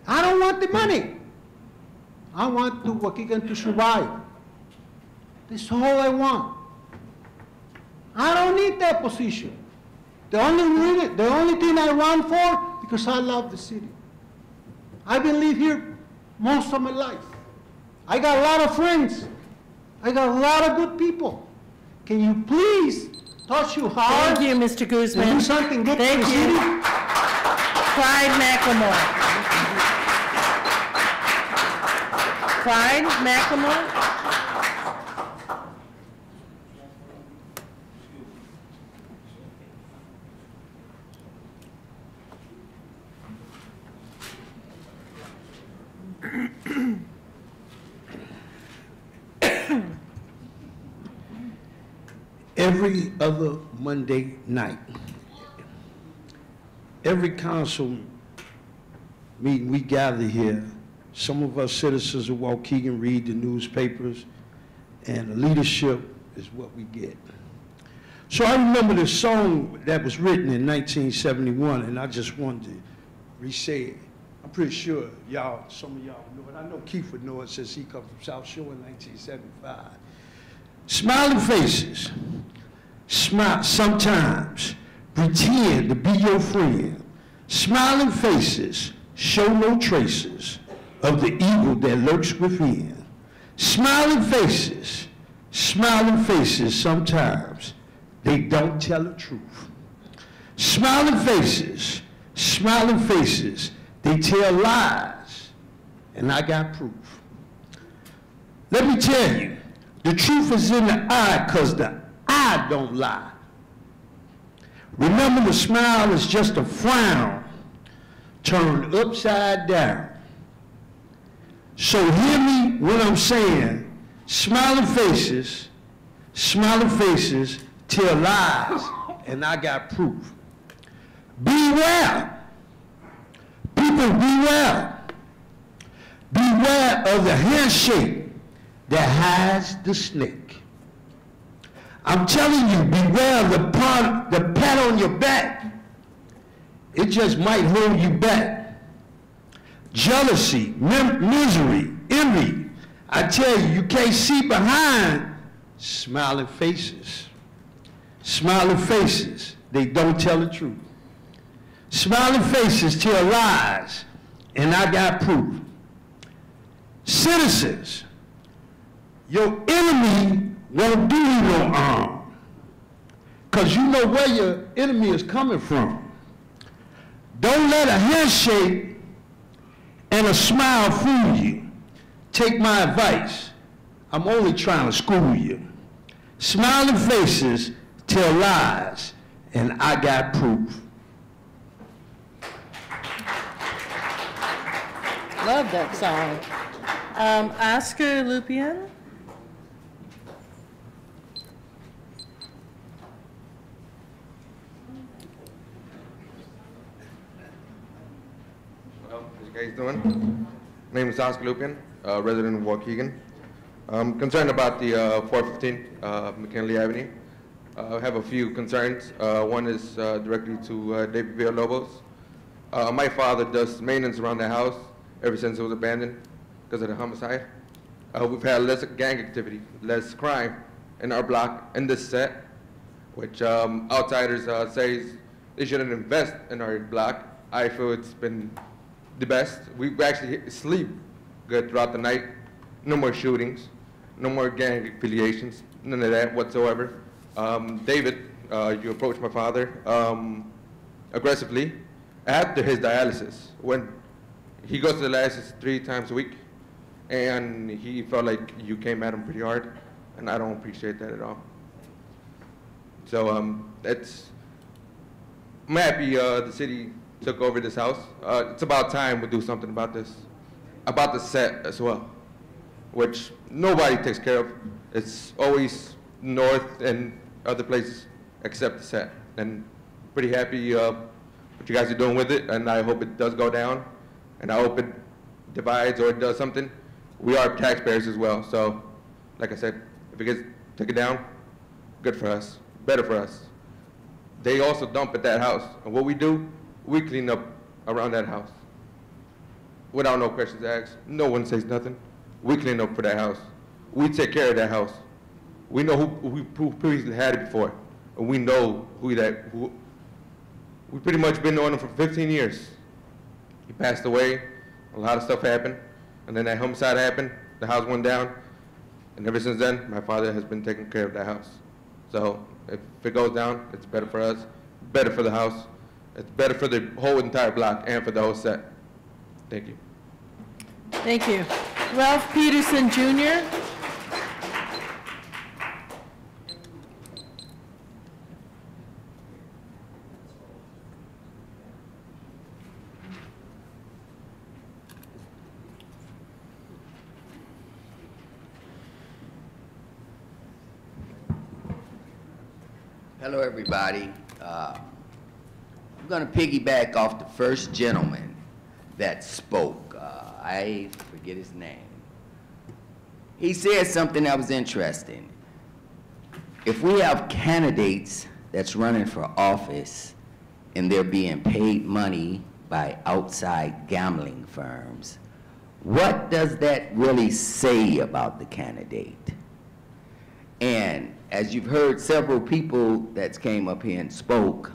Q: I don't want the money. I want the Waukegan to survive. That's all I want. I don't need that position. The only thing I run for, because I love the city. I've been living here most of my life. I got a lot of friends. I got a lot of good people. Can you please touch your heart?
B: Thank you, Mr. Guzman.
Q: And do something good for the city?
B: Clyde McLemore. Clyde McLemore.
R: Every other Monday night, every council meeting we gather here, some of us citizens of Waukegan read the newspapers, and the leadership is what we get. So I remember the song that was written in 1971, and I just wanted to re-say it. I'm pretty sure y'all, some of y'all know it. I know Keith would know it since he come from South Shore in 1975. Smiling faces, smile, sometimes pretend to be your friend. Smiling faces show no traces of the evil that lurks within. Smiling faces, sometimes they don't tell the truth. Smiling faces, they tell lies, and I got proof. Let me tell you, the truth is in the eye, because the eye don't lie. Remember, the smile is just a frown turned upside down. So hear me when I'm saying, smiling faces tell lies, and I got proof. Beware. People, beware. Beware of the handshake that hides the snake. I'm telling you, beware of the pat on your back. It just might hold you back. jealousy, misery, envy. I tell you, you can't see behind smiling faces. Smiling faces, they don't tell the truth. Smiling faces tell lies, and I got proof. Citizens, your enemy won't do you no harm, because you know where your enemy is coming from. Don't let a handshake and a smile fool you. Take my advice. I'm only trying to school you. Smiling faces tell lies, and I got proof.
B: Love that song. Oscar Lupien.
S: How you guys doing? My name is Oscar Lupien, resident of Waukegan. I'm concerned about the 415 McKinley Avenue. I have a few concerns. One is directly to David Villalobos. My father does maintenance around the house ever since it was abandoned because of the homicide. We've had less gang activity, less crime in our block, in this set, which outsiders say they shouldn't invest in our block. I feel it's been the best. We actually sleep good throughout the night. No more shootings, no more gang affiliations, none of that whatsoever. David, you approached my father aggressively after his dialysis. When he goes to the dialysis 3 times a week, and he felt like you came at him pretty hard, and I don't appreciate that at all. So I'm happy the city took over this house. It's about time we do something about this, about the set as well, which nobody takes care of. It's always north and other places except the set. And pretty happy what you guys are doing with it, and I hope it does go down, and I hope it divides or it does something. We are taxpayers as well, so like I said, if it gets taken down, good for us, better for us. They also dump at that house, and what we do, we clean up around that house. Without no questions asked, no one says nothing. We clean up for that house. We take care of that house. We know who previously had it before, and we know we pretty much been on him for 15 years. He passed away, a lot of stuff happened, and then that homicide happened, the house went down, and ever since then, my father has been taking care of that house. So if it goes down, it's better for us, better for the house, it's better for the whole entire block and for the whole set. Thank you.
B: Thank you. Ralph Peterson, Jr.
T: Hello, everybody. I'm going to piggyback off the first gentleman that spoke. I forget his name. He said something that was interesting. If we have candidates that's running for office and they're being paid money by outside gambling firms, what does that really say about the candidate? And as you've heard several people that came up here and spoke,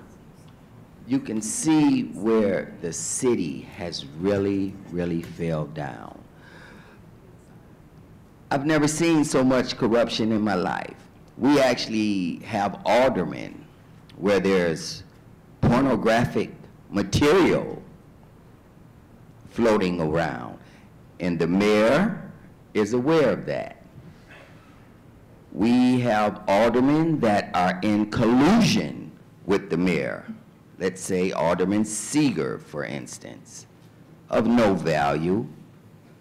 T: you can see where the city has really, really fell down. I've never seen so much corruption in my life. We actually have aldermen where there's pornographic material floating around, and the mayor is aware of that. We have aldermen that are in collusion with the mayor. Let's say Alderman Seeger, for instance, of no value,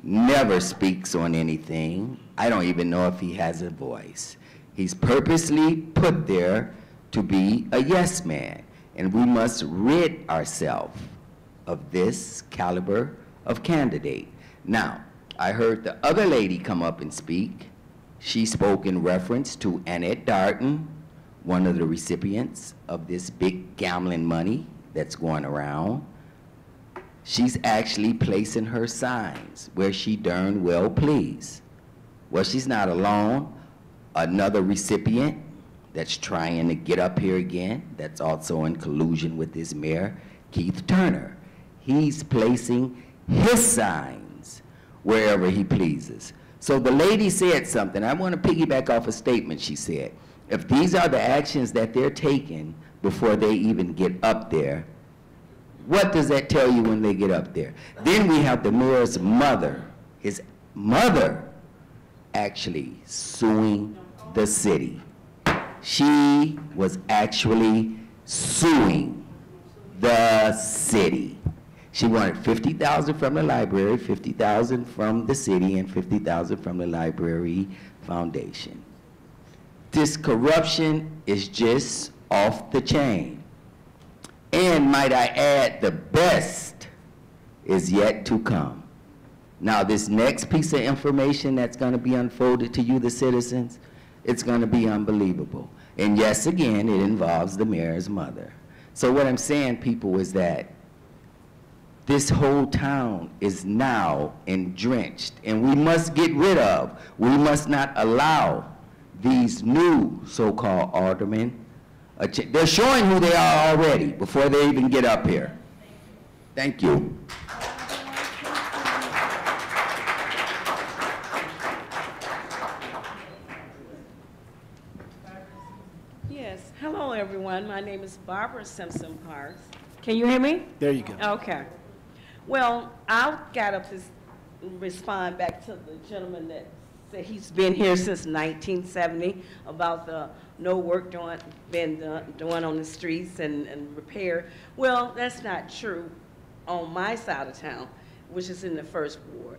T: never speaks on anything. I don't even know if he has a voice. He's purposely put there to be a yes man, and we must rid ourselves of this caliber of candidate. Now, I heard the other lady come up and speak. She spoke in reference to Annette Darton, one of the recipients of this big gambling money that's going around. she's actually placing her signs where she darn well please. Well, she's not alone. Another recipient that's trying to get up here again, that's also in collusion with this mayor, Keith Turner. He's placing his signs wherever he pleases. So the lady said something. I want to piggyback off a statement she said. If these are the actions that they're taking before they even get up there, what does that tell you when they get up there? Then we have the mayor's mother, his mother, actually suing the city. She was actually suing the city. She wanted $50,000 from the library, $50,000 from the city, and $50,000 from the library foundation. This corruption is just off the chain. And might I add, the best is yet to come. Now, this next piece of information that's going to be unfolded to you, the citizens, it's going to be unbelievable. And yes, again, it involves the mayor's mother. So what I'm saying, people, is that this whole town is now drenched, and we must get rid of, we must not allow these new so-called aldermen. They're showing who they are already before they even get up here. Thank you.
U: Yes, hello everyone. My name is Barbara Simpson Parks. Can you hear me?
A: There you go.
U: Okay. Well, I got up to respond back to the gentleman that said he's been here since 1970 about the no work being done on the streets and repair. Well, that's not true on my side of town, which is in the first ward.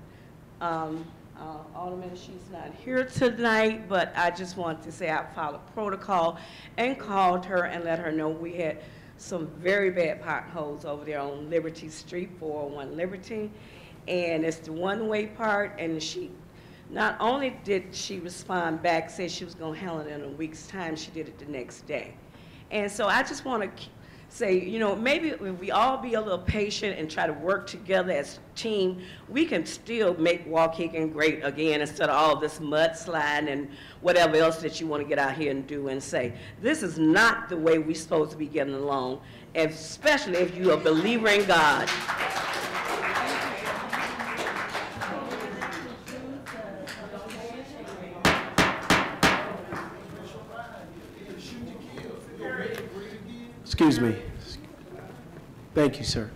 U: Alderman, she's not here tonight, but I just want to say I followed protocol and called her and let her know we had some very bad potholes over there on Liberty Street, 401 Liberty, and it's the one-way part, and she, not only did she respond back, said she was gonna handle it in a week's time, she did it the next day. And so I just wanna say, you know, maybe if we all be a little patient and try to work together as a team, we can still make Waukegan great again instead of all this mudsliding and whatever else that you want to get out here and do and say. This is not the way we're supposed to be getting along, especially if you're a believer in God.
A: Excuse me. Thank you, sir.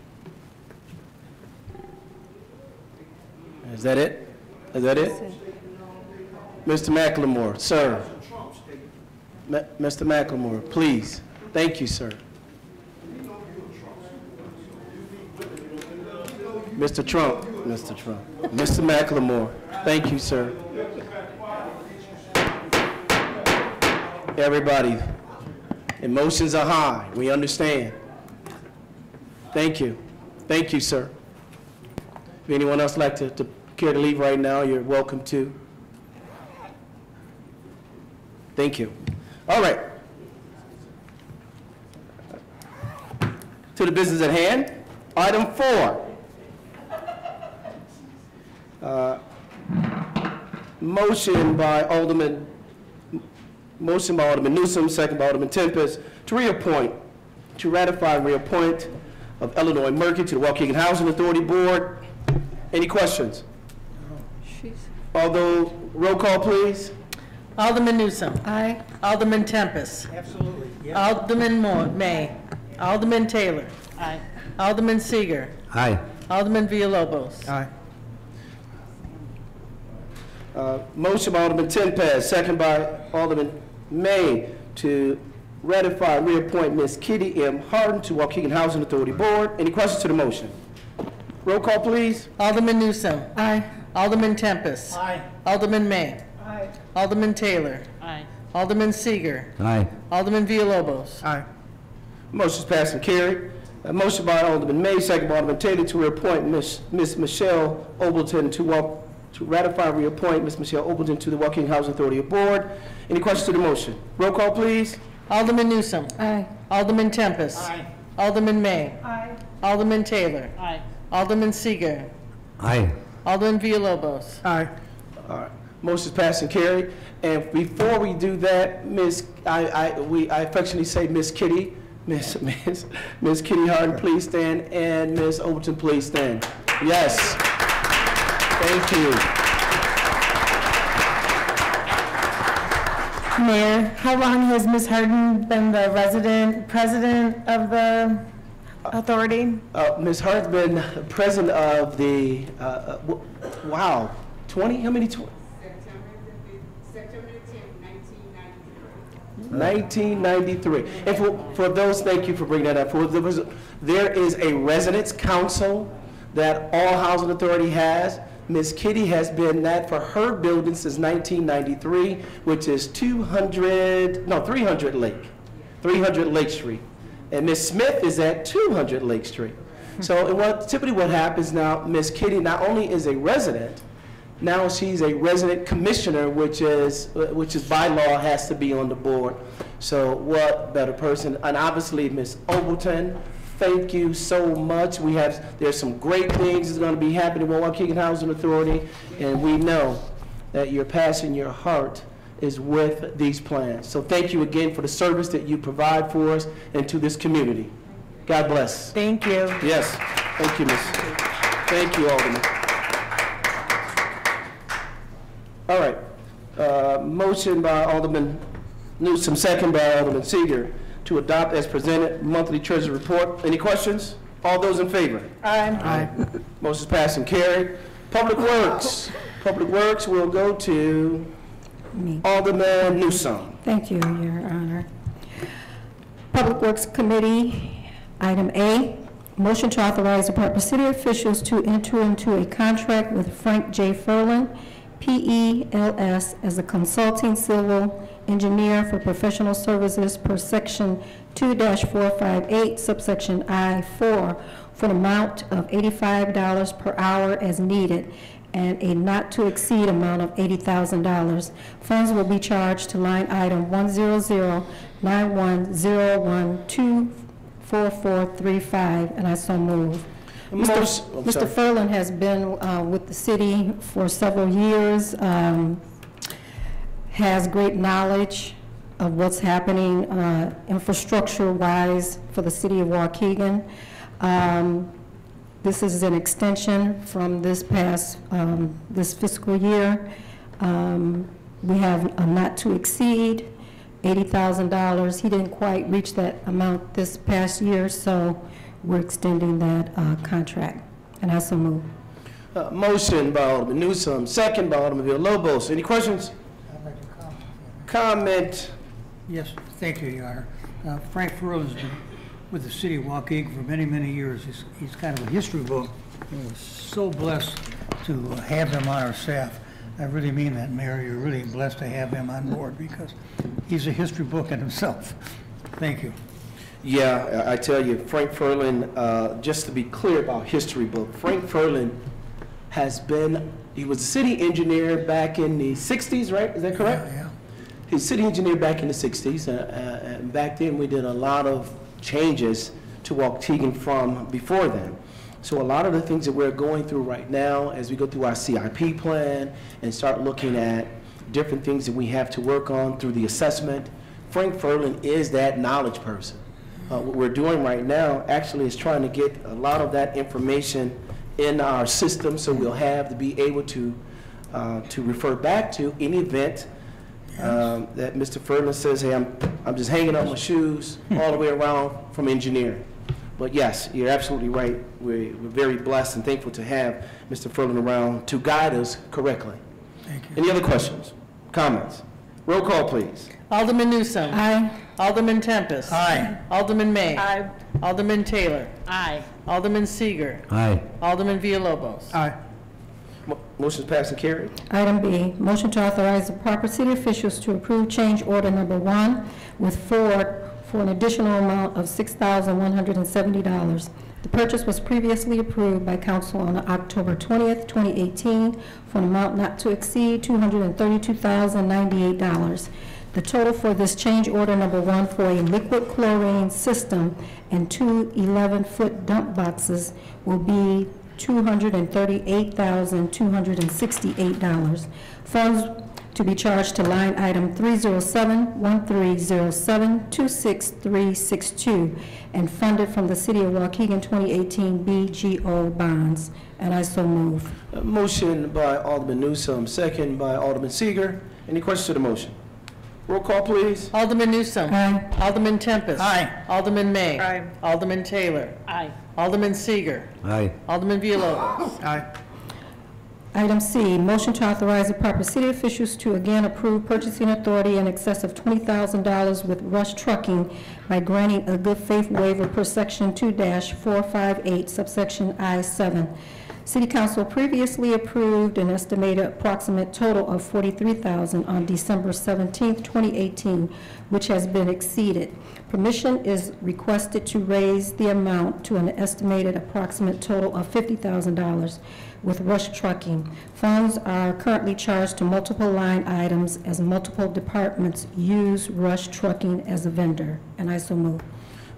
A: Is that it? Is that it? Mr. McLemore, sir. Mr. McLemore, please. Thank you, sir. Mr. Trump, Mr. Trump. Mr. McLemore, thank you, sir. Everybody, emotions are high. We understand. Thank you. Thank you, sir. If anyone else like to care to leave right now, you're welcome to. Thank you. All right. To the business at hand. Item 4. Motion by Alderman Newsom, second by Alderman Tempest, to ratify and reappoint of Eleanor Murphy to the Waukegan Housing Authority Board. Any questions? Although, roll call, please.
B: Alderman Newsom. Aye. Alderman Tempest.
H: Absolutely. Yes.
B: Alderman May. Alderman Taylor. Aye. Alderman Seeger.
R: Aye.
B: Alderman Villalobos.
C: Aye.
A: Motion by Alderman Tempest, second by Alderman May, to ratify and reappoint Ms. Kitty M. Harden to Waukegan Housing Authority Board. Any questions to the motion? Roll call, please.
B: Alderman Newsom. Aye. Alderman Tempest.
H: Aye.
B: Alderman May.
H: Aye.
B: Alderman Taylor.
L: Aye.
B: Alderman Seeger.
R: Aye.
B: Alderman Villalobos.
C: Aye.
A: Motion's passed and carried. A motion by Alderman May, second by Alderman Taylor, to reappoint Ms. Michelle Obleton to ratify and reappoint Ms. Michelle Obleton to the Waukegan Housing Authority Board. Any questions to the motion? Roll call, please.
B: Alderman Newsom. Aye. Alderman Tempest.
H: Aye.
B: Alderman May.
H: Aye.
B: Alderman Taylor.
L: Aye.
B: Alderman Seager.
H: Aye.
B: Alderman Villalobos.
C: Aye.
A: All right. Motion's passed and carried. And before we do that, I affectionately say Miss Kitty, Miss Kitty Harden, please stand, and Miss Overton, please stand. Yes. Thank you.
E: Mayor, how long has Ms. Harden been the president of the authority?
A: Ms. Hart's been president of the, wow, 20, how many?
P: September 10th,
A: 1993. And for those, thank you for bringing that up. There is a residence council that all housing authority has. Ms. Kitty has been that for her building since 1993, which is 300 Lake Street. And Ms. Smith is at 200 Lake Street. So typically what happens now, Ms. Kitty not only is a resident, now she's a resident commissioner, which is by law has to be on the board. So what better person? And obviously Ms. Overton, thank you so much. There's some great things that's going to be happening with Waukegan Housing Authority, and we know that your passion, your heart is with these plans. So thank you again for the service that you provide for us and to this community. God bless.
E: Thank you.
A: Yes. Thank you, Miss. Thank you, Alderman. All right. Motion by Alderman Newsom, second by Alderman Seager, to adopt as presented monthly treasury report. Any questions? All those in favor?
E: Aye.
A: Motion's passed and carried. Public Works. Public Works will go to Alderman Newsom.
V: Thank you, Your Honor. Public Works Committee, item A, motion to authorize appropriate city officials to enter into a contract with Frank J. Ferlin, PELS, as a consulting civil engineer for professional services per section 2-458, subsection I-4, for an amount of $85 per hour as needed, and a not-to-exceed amount of $80,000. Funds will be charged to line item 100-9101-24435, and I so move. Mr. Ferlin has been with the city for several years, has great knowledge of what's happening infrastructure-wise for the city of Waukegan. This is an extension from this past, this fiscal year. We have a not to exceed $80,000. He didn't quite reach that amount this past year, so we're extending that contract. And I so move.
A: Motion by Alderman Newsom, second by Alderman Villalobos. Any questions?
H: I'd like to
A: comment.
H: Yes, thank you, Your Honor. Frank Ferrell's been with the city of Waukegan for many, many years. He's kind of a history book. We're so blessed to have him on our staff. I really mean that, Mayor. You're really blessed to have him on board because he's a history book in himself. Thank you.
A: Yeah, I tell you, Frank Ferlin, just to be clear about history book, Frank Ferlin he was a city engineer back in the 60s, right? Is that correct?
H: Yeah.
A: He's a city engineer back in the 60s, and back then we did a lot of changes to Waukegan from before then. So a lot of the things that we're going through right now as we go through our CIP plan and start looking at different things that we have to work on through the assessment, Frank Ferlin is that knowledge person. What we're doing right now actually is trying to get a lot of that information in our system so we'll have to be able to refer back to any event that Mr. Ferlin says, hey, I'm just hanging on my shoes all the way around from engineering. But yes, you're absolutely right. We're very blessed and thankful to have Mr. Ferlin around to guide us correctly.
H: Thank you.
A: Any other questions, comments? Roll call, please.
B: Alderman Newsom.
V: Aye.
B: Alderman Tempest.
H: Aye.
B: Alderman May.
U: Aye.
B: Alderman Taylor.
K: Aye.
B: Alderman Seager.
H: Aye.
B: Alderman Villalobos.
H: Aye.
A: Motion's passed and carried.
V: Item B, motion to authorize the proper city officials to approve change order number 1 with Ford for an additional amount of $6,170. The purchase was previously approved by council on October 20th, 2018 for an amount not to exceed $232,098. The total for this change order number 1 for a liquid chlorine system and 2 11-foot dump boxes will be $238,268. Funds to be charged to line item 307-1307-26362 and funded from the City of Waukegan 2018 BGO bonds. And I so move.
A: Motion by Alderman Newsome, second by Alderman Seager. Any questions to the motion? Roll call, please.
B: Alderman Newsome.
V: Aye.
B: Alderman Tempest.
H: Aye.
B: Alderman May.
K: Aye.
B: Alderman Taylor.
K: Aye.
B: Alderman Seager.
R: Aye.
B: Alderman Villalobos.
H: Aye.
V: Item C, motion to authorize the proper city officials to again approve purchasing authority in excess of $20,000 with Rush Trucking by granting a good faith waiver per section 2-458 subsection I-7. City Council previously approved an estimated approximate total of $43,000 on December 17, 2018, which has been exceeded. Permission is requested to raise the amount to an estimated approximate total of $50,000 with Rush Trucking. Funds are currently charged to multiple line items as multiple departments use Rush Trucking as a vendor. And I so move.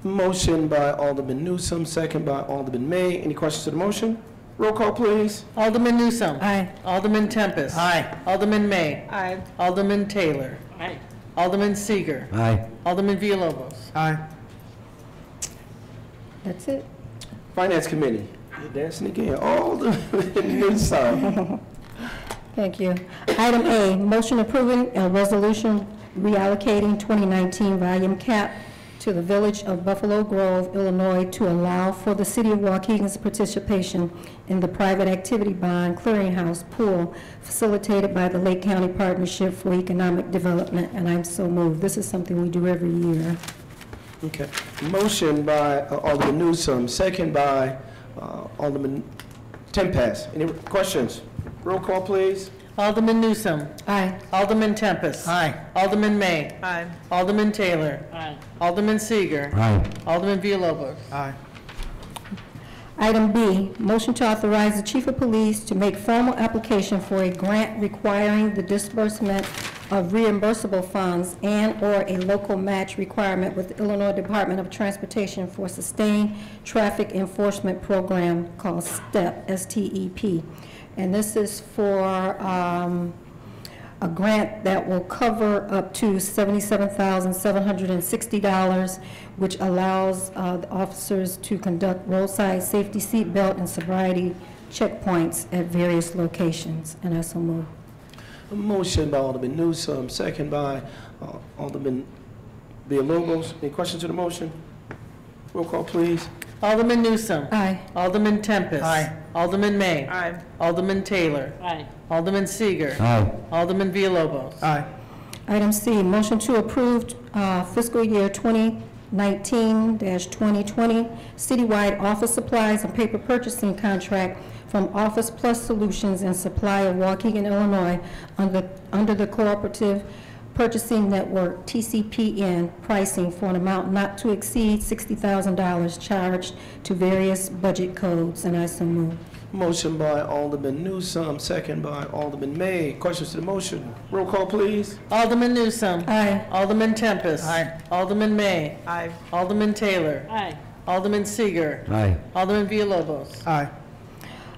A: Motion by Alderman Newsome, second by Alderman May. Any questions to the motion? Roll call, please.
B: Alderman Newsome.
V: Aye.
B: Alderman Tempest.
H: Aye.
B: Alderman May.
K: Aye.
B: Alderman Taylor.
K: Aye.
B: Alderman Seager.
R: Aye.
B: Alderman Villalobos.
H: Aye.
V: That's it.
A: Finance Committee. You're dancing again. Alderman Newsome.
V: Thank you. Item A, motion approving a resolution reallocating 2019 volume cap to the Village of Buffalo Grove, Illinois, to allow for the City of Waukegan's participation in the private activity bond clearinghouse pool facilitated by the Lake County Partnership for Economic Development, and I'm so moved. This is something we do every year.
A: Okay. Motion by Alderman Newsome, second by Alderman Tempest. Any questions? Roll call, please.
B: Alderman Newsome.
V: Aye.
B: Alderman Tempest.
H: Aye.
B: Alderman May.
K: Aye.
B: Alderman Taylor.
K: Aye.
B: Alderman Seager.
R: Aye.
B: Alderman Villalobos.
H: Aye.
V: Item B, motion to authorize the Chief of Police to make formal application for a grant requiring the disbursement of reimbursable funds and/or a local match requirement with the Illinois Department of Transportation for Sustained Traffic Enforcement Program called STEP, S-T-E-P. And this is for a grant that will cover up to $77,760, which allows the officers to conduct roadside safety seatbelt and sobriety checkpoints at various locations. And I so move.
A: A motion by Alderman Newsome, second by Alderman Villalobos. Any questions to the motion? Roll call, please.
B: Alderman Newsome.
V: Aye.
B: Alderman Tempest.
H: Aye.
B: Alderman May.
K: Aye.
B: Alderman Taylor.
K: Aye.
B: Alderman Seager.
R: Aye.
B: Alderman Villalobos.
H: Aye.
V: Item C, motion to approve fiscal year 2019-2020 citywide office supplies and paper purchasing contract from Office Plus Solutions and Supply of Waukegan, Illinois, under the Cooperative Purchasing Network, TCPN, pricing for an amount not to exceed $60,000 charged to various budget codes. And I so move.
A: Motion by Alderman Newsome, second by Alderman May. Questions to the motion? Roll call, please.
B: Alderman Newsome.
V: Aye.
B: Alderman Tempest.
H: Aye.
B: Alderman May.
K: Aye.
B: Alderman Taylor.
K: Aye.
B: Alderman Seager.
R: Aye.
B: Alderman Villalobos.
H: Aye.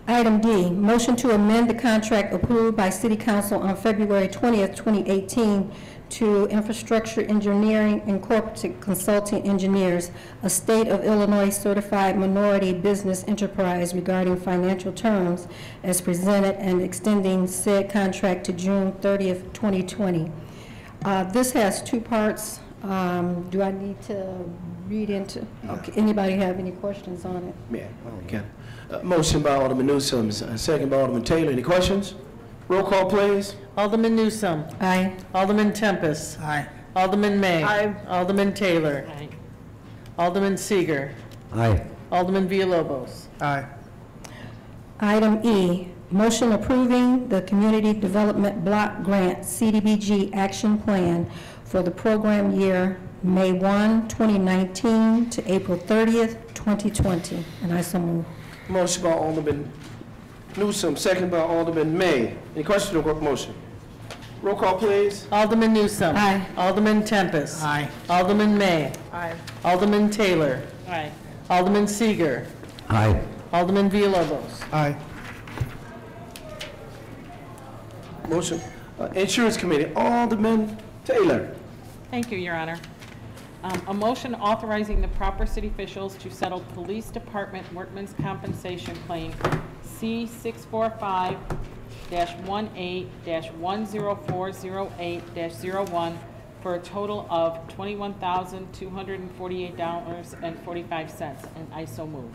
V: Item D, motion to amend the contract approved by City Council on February 20th, 2018 to Infrastructure Engineering Incorporated Consulting Engineers, a State of Illinois Certified Minority Business Enterprise regarding financial terms as presented and extending said contract to June 30th, 2020. This has two parts. Do I need to read into? Okay, anybody have any questions on it?
A: Yeah, okay. Motion by Alderman Newsome, second by Alderman Taylor. Any questions? Roll call, please.
B: Alderman Newsome.
V: Aye.
B: Alderman Tempest.
H: Aye.
B: Alderman May.
K: Aye.
B: Alderman Taylor.
K: Aye.
B: Alderman Seager.
R: Aye.
B: Alderman Villalobos.
H: Aye.
V: Item E, motion approving the Community Development Block Grant CDBG Action Plan for the program year May 1, 2019 to April 30th, 2020. And I so move.
A: Motion by Alderman Newsome, second by Alderman May. Any questions on the motion? Roll call, please.
B: Alderman Newsome.
V: Aye.
B: Alderman Tempest.
H: Aye.
B: Alderman May.
K: Aye.
B: Alderman Taylor.
K: Aye.
B: Alderman Seager.
R: Aye.
B: Alderman Villalobos.
C: Aye.
A: Motion. Insurance Committee, Alderman Taylor.
D: Thank you, Your Honor. A motion authorizing the proper city officials to settle Police Department Workmen's Compensation Claim C645-18-10408-01 for a total of $21,248.45, and I so move.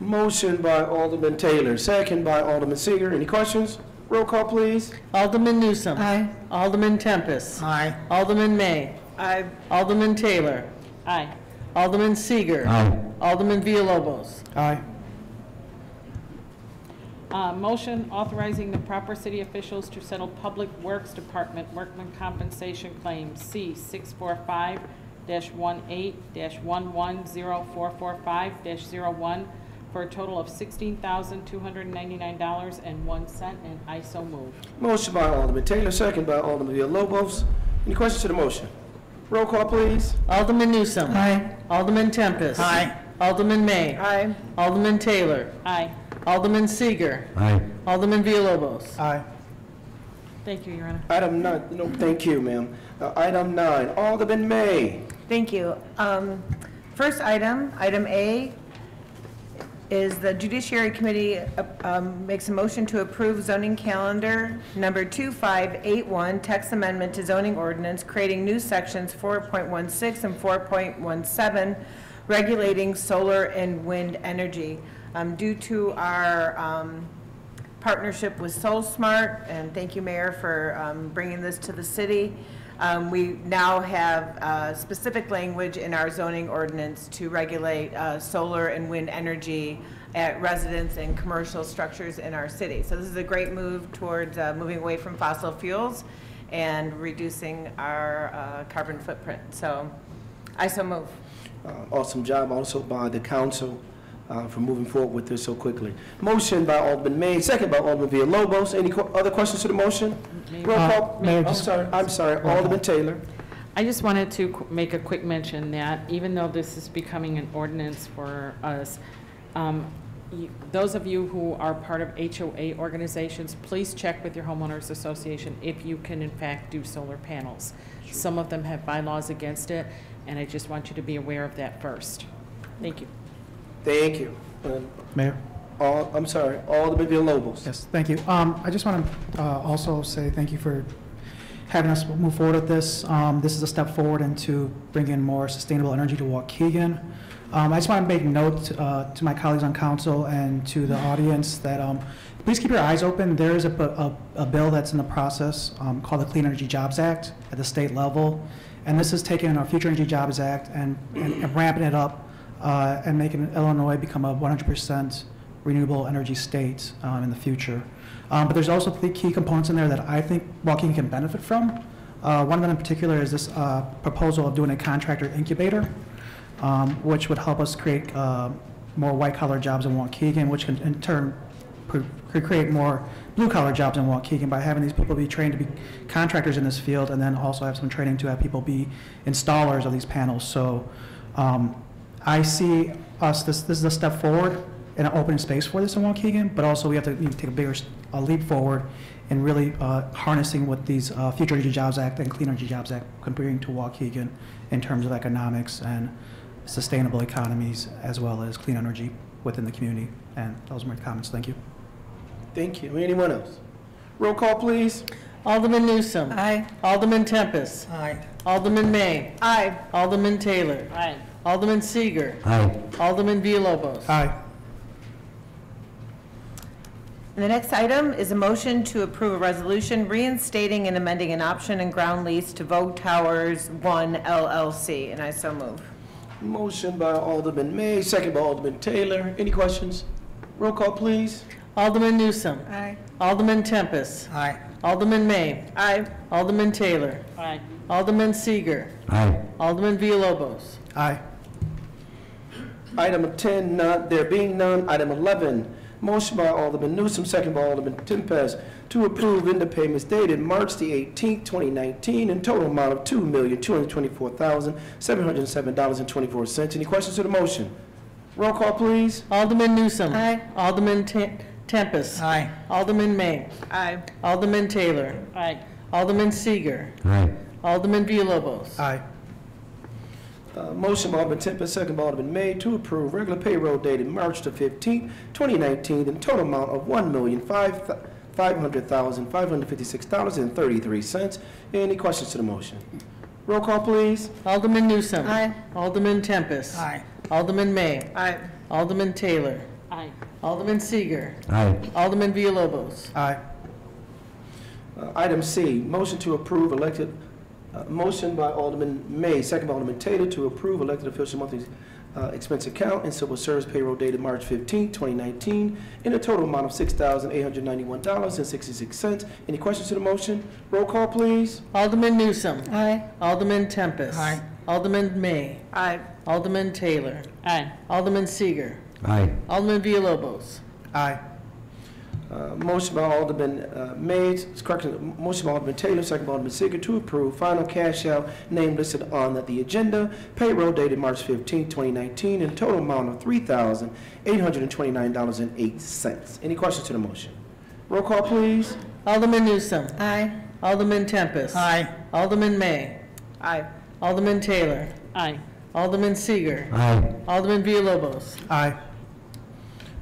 A: Motion by Alderman Taylor, second by Alderman Seager. Any questions? Roll call, please.
B: Alderman Newsome. Aye. Alderman Tempest.
H: Aye.
B: Alderman May. Aye. Alderman Taylor.
D: Aye.
B: Alderman Seager.
C: Aye.
B: Alderman Villalobos.
C: Aye.
D: Motion authorizing the proper city officials to settle Public Works Department Workman Compensation Claim C645-18-1104445-01 for a total of $16,299.01, and I so move.
A: Motion by Alderman Taylor, second by Alderman Villalobos. Any questions to the motion? Roll call, please.
B: Alderman Newsome. Aye. Alderman Tempest.
H: Aye.
B: Alderman May.
K: Aye.
B: Alderman Taylor.
D: Aye.
B: Alderman Seager.
C: Aye.
B: Alderman Villalobos.
C: Aye.
D: Thank you, Your Honor.
A: Item 9, no, thank you, ma'am. Item 9, Alderman May.
F: Thank you. First item, item A, is the Judiciary Committee makes a motion to approve zoning calendar number 2581, text amendment to zoning ordinance, creating new sections 4.16 and 4.17, regulating solar and wind energy. Due to our partnership with SoulSmart, and thank you, Mayor, for bringing this to the city, we now have specific language in our zoning ordinance to regulate solar and wind energy at residence and commercial structures in our city. So this is a great move towards moving away from fossil fuels and reducing our carbon footprint. So I so move.
A: Awesome job also by the council for moving forward with this so quickly. Motion by Alderman May, second by Alderman Villalobos. Any other questions to the motion? Roll call. I'm sorry, Alderman Taylor.
D: I just wanted to make a quick mention that even though this is becoming an ordinance for us, those of you who are part of HOA organizations, please check with your homeowners association if you can in fact do solar panels. Some of them have bylaws against it, and I just want you to be aware of that first. Thank you.
A: Thank you.
C: Mayor?
A: I'm sorry, Alderman Villalobos.
C: Yes, thank you. I just want to also say thank you for having us move forward with this. This is a step forward into bringing more sustainable energy to Waukegan. I just want to make note to my colleagues on council and to the audience that please keep your eyes open. There is a bill that's in the process called the Clean Energy Jobs Act at the state level. And this is taking our Future Energy Jobs Act and ramping it up and making Illinois become a 100% renewable energy state in the future. But there's also 3 key components in there that I think Waukegan can benefit from. One of them in particular is this proposal of doing a contractor incubator, which would help us create more white-collar jobs in Waukegan, which can in turn create more blue-collar jobs in Waukegan by having these people be trained to be contractors in this field, and then also have some training to have people be installers of these panels. So I see us, this is a step forward in an open space for this in Waukegan, but also we have to take a bigger leap forward in really harnessing what these Future Energy Jobs Act and Clean Energy Jobs Act can bring to Waukegan in terms of economics and sustainable economies, as well as clean energy within the community. And those are my comments. Thank you.
A: Thank you. Anyone else? Roll call, please.
B: Alderman Newsome.
F: Aye.
B: Alderman Tempest.
H: Aye.
B: Alderman May.
F: Aye.
B: Alderman Taylor.
D: Aye.
B: Alderman Seager.
C: Aye.
B: Alderman Villalobos.
C: Aye.
F: The next item is a motion to approve a resolution reinstating and amending an option and ground lease to Vogue Towers 1 LLC, and I so move.
A: Motion by Alderman May, second by Alderman Taylor. Any questions? Roll call, please.
B: Alderman Newsome.
F: Aye.
B: Alderman Tempest.
H: Aye.
B: Alderman May.
F: Aye.
B: Alderman Taylor.
D: Aye.
B: Alderman Seager.
C: Aye.
B: Alderman Villalobos.
C: Aye.
A: Item 10, there being none. Item 11, motion by Alderman Newsome, second by Alderman Tempest, to approve end payments dated March the 18th, 2019, in total amount of $2,224,707.24. Any questions to the motion? Roll call, please.
B: Alderman Newsom.
V: Aye.
B: Alderman Tempest.
H: Aye.
B: Alderman May.
F: Aye.
B: Alderman Taylor.
D: Aye.
B: Alderman Seager.
R: Aye.
B: Alderman Villalobos.
C: Aye.
A: Motion by Alderman Tempest, second by Alderman May, to approve regular payroll dated March the 15th, 2019, in total amount of $1,500,556.33. Any questions to the motion? Roll call, please.
B: Alderman Newsom.
V: Aye.
B: Alderman Tempest.
H: Aye.
B: Alderman May.
F: Aye.
B: Alderman Taylor.
D: Aye.
B: Alderman Seager.
R: Aye.
B: Alderman Villalobos.
C: Aye.
A: Item C, motion to approve motion by Alderman May, second by Alderman Taylor, to approve elected official monthly expense account and civil service payroll dated March 15, 2019, in a total amount of $6,891.66. Any questions to the motion? Roll call, please.
B: Alderman Newsom.
V: Aye.
B: Alderman Tempest.
H: Aye.
B: Alderman May.
F: Aye.
B: Alderman Taylor.
D: Aye.
B: Alderman Seager.
R: Aye.
B: Alderman Villalobos.
C: Aye.
A: Motion by Alderman motion by Alderman Taylor, second by Alderman Seager, to approve final cash out name listed on the agenda, payroll dated March 15, 2019, in a total amount of $3,829.08. Any questions to the motion? Roll call, please.
B: Alderman Newsom.
V: Aye.
B: Alderman Tempest.
H: Aye.
B: Alderman May.
F: Aye.
B: Alderman Taylor.
D: Aye.
B: Alderman Seager.
R: Aye.
B: Alderman Villalobos.
C: Aye.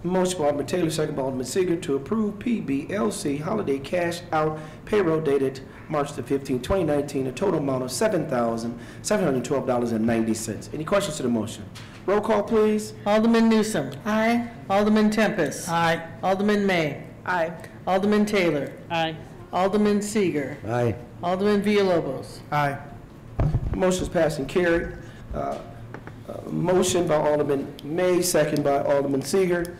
A: Motion by Alderman Taylor, second by Alderman Seager, to approve PBLC holiday cash out payroll dated March the 15th, 2019, a total amount of $7,712.90. Any questions to the motion? Roll call, please.
B: Alderman Newsom.
V: Aye.
B: Alderman Tempest.
H: Aye.
B: Alderman May.
F: Aye.
B: Alderman Taylor.
D: Aye.
B: Alderman Seager.
R: Aye.
B: Alderman Villalobos.
C: Aye.
A: Motion is passed and carried. Motion by Alderman May, second by Alderman Seager,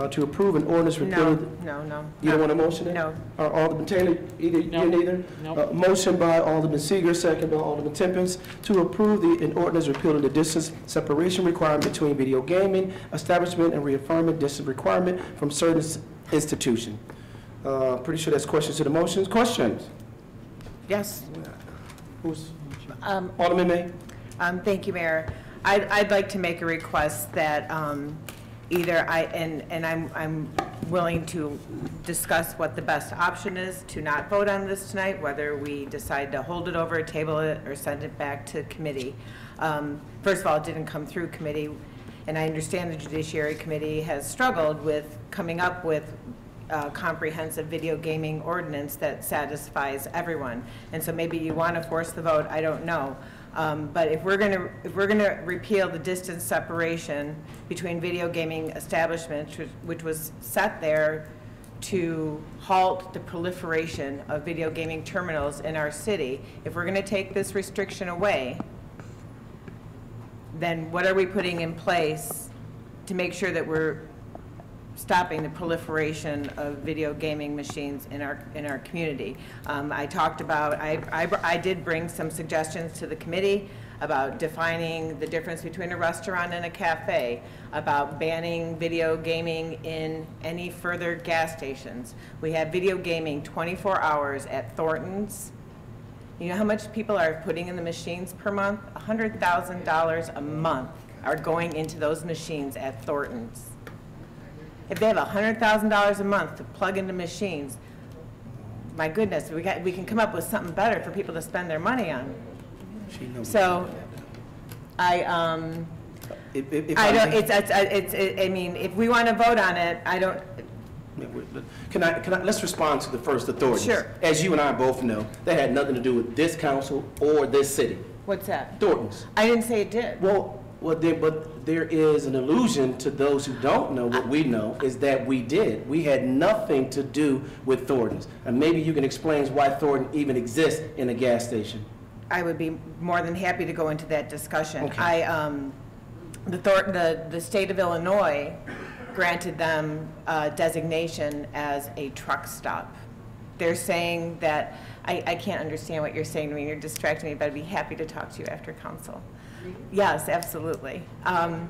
A: to approve an ordinance repealing.
F: No.
A: You don't want a motion?
F: No.
A: Alderman Taylor, you neither?
D: Nope.
A: Motion by Alderman Seager, second by Alderman Tempest, to approve an ordinance repealing the distance separation requirement between video gaming establishment and reaffirming distance requirement from certain institution. Pretty sure that's questions to the motions. Questions?
F: Yes.
A: Alderman May?
F: Thank you, Mayor. I'd like to make a request that either I'm willing to discuss what the best option is to not vote on this tonight, whether we decide to hold it over, table it, or send it back to committee. First of all, it didn't come through committee, and I understand the Judiciary Committee has struggled with coming up with a comprehensive video gaming ordinance that satisfies everyone. And so maybe you want to force the vote, I don't know. But if we're gonna repeal the distance separation between video gaming establishments, which was set there to halt the proliferation of video gaming terminals in our city, if we're gonna take this restriction away, then what are we putting in place to make sure that we're stopping the proliferation of video gaming machines in our community? I talked about, I did bring some suggestions to the committee about defining the difference between a restaurant and a cafe, about banning video gaming in any further gas stations. We have video gaming 24 hours at Thornton's. You know how much people are putting in the machines per month? $100,000 a month are going into those machines at Thornton's. If they have $100,000 a month to plug into machines, my goodness, we can come up with something better for people to spend their money on. So, I mean, if we want to vote on it, I don't.
A: Let's respond to the first authorities.
F: Sure.
A: As you and I both know, that had nothing to do with this council or this city.
F: What's that?
A: Thornton's.
F: I didn't say it did.
A: But there is an illusion to those who don't know what we know is that we did. We had nothing to do with Thornton's. And maybe you can explain why Thornton even exists in a gas station.
F: I would be more than happy to go into that discussion.
A: Okay.
F: The state of Illinois granted them designation as a truck stop. They're saying that, I can't understand what you're saying to me, you're distracting me, but I'd be happy to talk to you after council. Yes, absolutely. I'm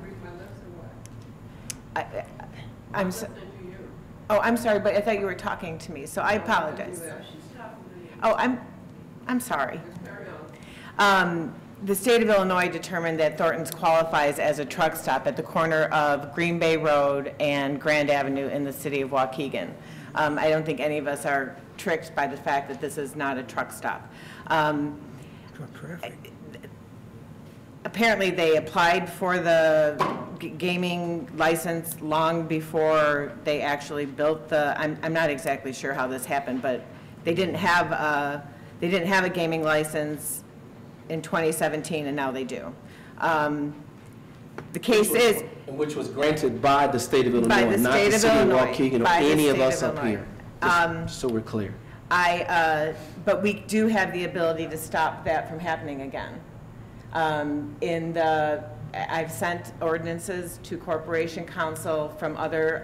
F: sorry, but I thought you were talking to me, so I apologize. Oh, I'm sorry. the state of Illinois determined that Thornton's qualifies as a truck stop at the corner of Green Bay Road and Grand Avenue in the city of Waukegan. I don't think any of us are tricked by the fact that this is not a truck stop. Apparently, they applied for the gaming license long before they actually built the, I'm not exactly sure how this happened, but they didn't have a gaming license in 2017, and now they do. The case is...
A: Which was granted by the state of Illinois,
F: by the
A: not
F: state
A: the
F: of
A: city
F: Illinois,
A: of Waukegan or
F: by the
A: any of
F: state
A: us
F: of
A: up
F: Illinois.
A: here, just so we're clear.
F: But we do have the ability to stop that from happening again. I've sent ordinances to Corporation Council from other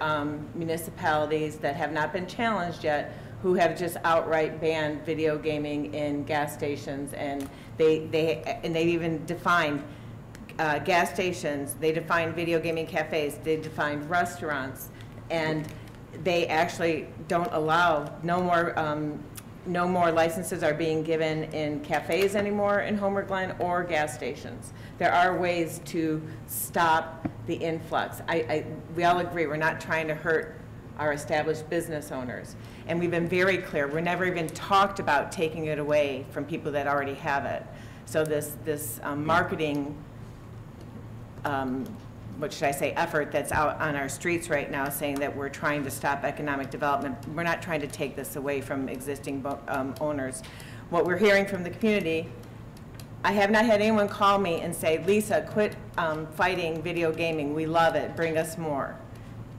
F: municipalities that have not been challenged yet, who have just outright banned video gaming in gas stations, and they even defined gas stations. They defined video gaming cafes. They defined restaurants, and they actually don't allow no more licenses are being given in cafes anymore in Homer Glen or gas stations. There are ways to stop the influx. We all agree we're not trying to hurt our established business owners. And we've been very clear. We're never even talked about taking it away from people that already have it. So this marketing, what should I say, effort that's out on our streets right now saying that we're trying to stop economic development. We're not trying to take this away from existing owners. What we're hearing from the community, I have not had anyone call me and say, Lisa, quit fighting video gaming. We love it. Bring us more.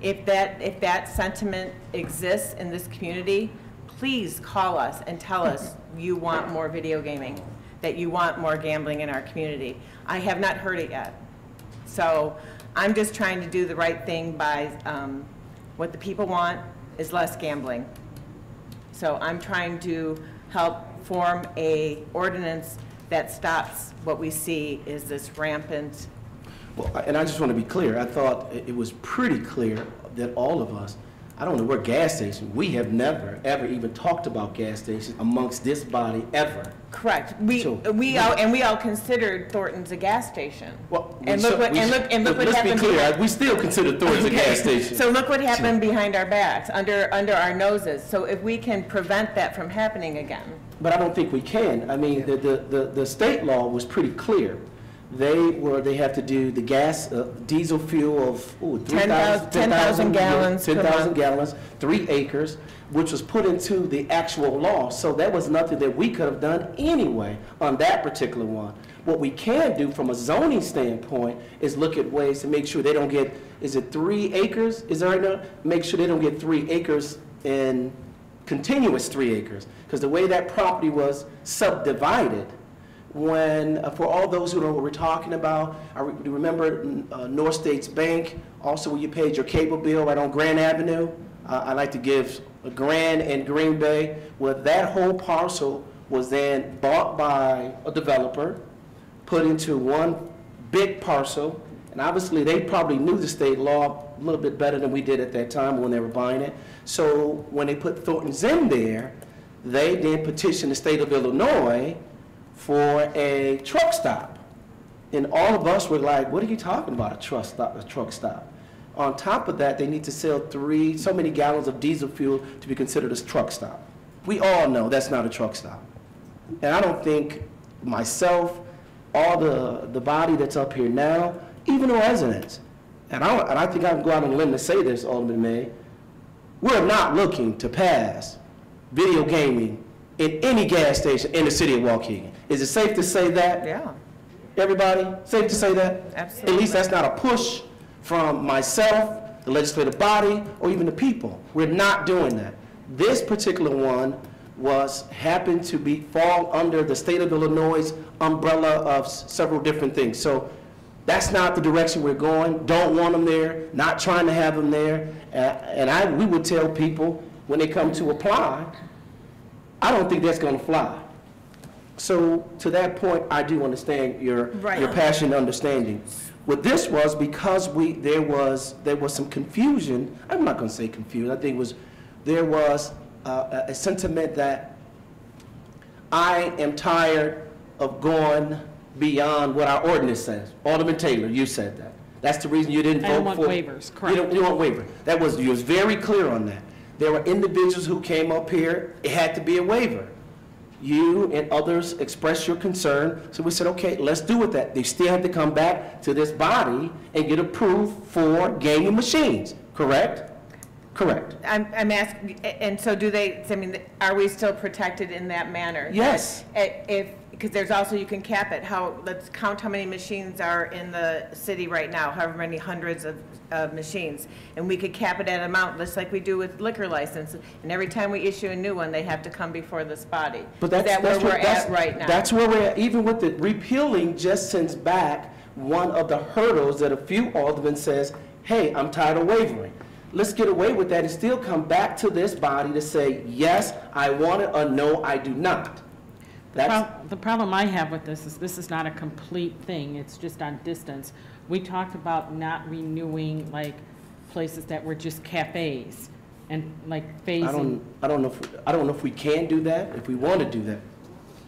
F: If that sentiment exists in this community, please call us and tell us you want more video gaming, that you want more gambling in our community. I have not heard it yet. So I'm just trying to do the right thing by what the people want is less gambling. So I'm trying to help form a ordinance that stops what we see is this rampant.
A: Well, and I just want to be clear. I thought it was pretty clear that all of us, I don't know, we're gas stations. We have never, ever even talked about gas stations amongst this body ever.
F: Correct. We all considered Thornton's a gas station.
A: Well,
F: and look what happened.
A: Let's be clear. We still consider Thornton's a gas station.
F: So look what happened behind our backs, under our noses. So if we can prevent that from happening again.
A: But I don't think we can. I mean, the state law was pretty clear. They have to do the gas, diesel fuel of
F: 10,000 gallons.
A: 10,000 gallons, 3 acres, which was put into the actual law. So that was nothing that we could have done anyway on that particular one. What we can do from a zoning standpoint is look at ways to make sure they don't get, is it 3 acres? Is that right now? Make sure they don't get 3 acres in continuous 3 acres. Because the way that property was subdivided, when, for all those who know what we're talking about, do you remember North States Bank, also where you paid your cable bill right on Grand Avenue? I like to give Grand and Green Bay, where that whole parcel was then bought by a developer, put into one big parcel, and obviously they probably knew the state law a little bit better than we did at that time when they were buying it. So when they put Thornton's in there, they then petitioned the state of Illinois for a truck stop. And all of us were like, what are you talking about, a truck stop? On top of that, they need to sell so many gallons of diesel fuel to be considered a truck stop. We all know that's not a truck stop. And I don't think myself, all the body that's up here now, even the residents, and I think I can go out on a limb to say this, Alderman May, we're not looking to pass video gaming in any gas station in the city of Waukegan. Is it safe to say that?
F: Yeah.
A: Everybody, safe to say that?
F: Absolutely.
A: At least that's not a push from myself, the legislative body, or even the people. We're not doing that. This particular one happened to fall under the state of Illinois' umbrella of several different things. So that's not the direction we're going. Don't want them there, not trying to have them there. And we would tell people when they come to apply, I don't think that's going to fly. So to that point, I do understand your passion and understanding. What this was, because there was some confusion. I'm not going to say confusion. I think there was a sentiment that I am tired of going beyond what our ordinance says. Alderman Taylor, you said that. That's the reason you didn't
D: I
A: vote
D: don't
A: for.
D: want waivers, correct.
A: You want waiver. You was very clear on that. There were individuals who came up here, it had to be a waiver. You and others expressed your concern, so we said, okay, let's do with that. They still have to come back to this body and get approved for gaming machines, correct? Correct.
F: I'm asking, and so do they, I mean, are we still protected in that manner?
A: Yes.
F: Because there's also, you can cap it, let's count how many machines are in the city right now, however many hundreds of machines. And we could cap it at an amount, just like we do with liquor license. And every time we issue a new one, they have to come before this body.
A: But that's
F: where we're at right now?
A: That's where we're at. Even with the repealing just sends back one of the hurdles that a few aldermen says, hey, I'm tired of wavering. Let's get away with that and still come back to this body to say, yes, I want it, or no, I do not.
D: The problem I have with this is not a complete thing, it's just on distance. We talked about not renewing like places that were just cafes and like phasing.
A: I don't know if we can do that, if we want to do that.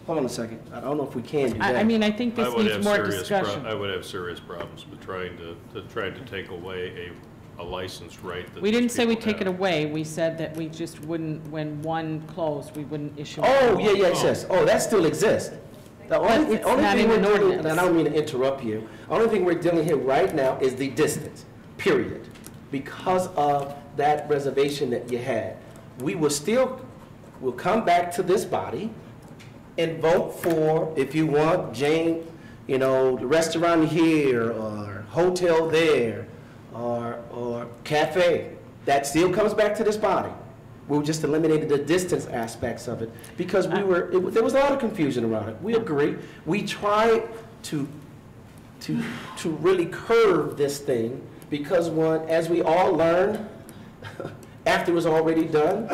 A: Hold on a second. I don't know if we can do that.
D: I mean, I think this needs more discussion.
G: I would have serious problems with trying to take away a license right that
D: We didn't say we'd take
G: have.
D: it away, we said that we just wouldn't, when one closed, we wouldn't issue.
A: Oh, yes. Oh, that still exists. The only thing we're doing, and I don't mean to interrupt you, the only thing we're dealing here right now is the distance, period. Because of that reservation that you had. We'll come back to this body and vote for, if you want, Jane, the restaurant here, or hotel there, or cafe. That still comes back to this body. We just eliminated the distance aspects of it because there was a lot of confusion around it. We agree. We tried to really curve this thing because as we all learned after it was already done,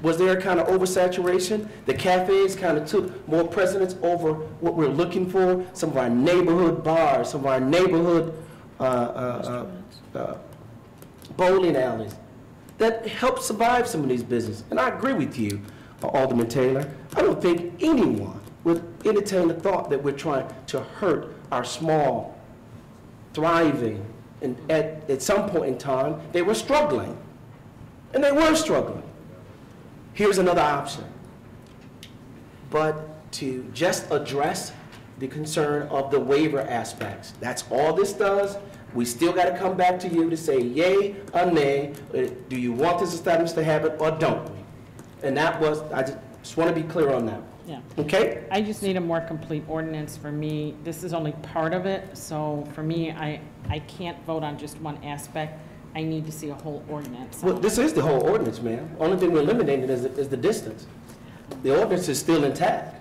A: was there a kind of oversaturation? The cafes kind of took more precedence over what we're looking for. Some of our neighborhood bars, some of our neighborhood bowling alleys that help survive some of these businesses. And I agree with you, Alderman Taylor. I don't think anyone would entertain the thought that we're trying to hurt our small, thriving, and at some point in time, they were struggling. And they were struggling. Here's another option. But to just address the concern of the waiver aspects. That's all this does. We still got to come back to you to say yay or nay. Do you want this establishment to have it or don't we? And I just want to be clear on that.
D: Yeah.
A: Okay?
D: I just need a more complete ordinance for me. This is only part of it, so for me, I can't vote on just one aspect. I need to see a whole ordinance.
A: Well, this is the whole ordinance, ma'am. Only thing we're eliminating is the distance. The ordinance is still intact.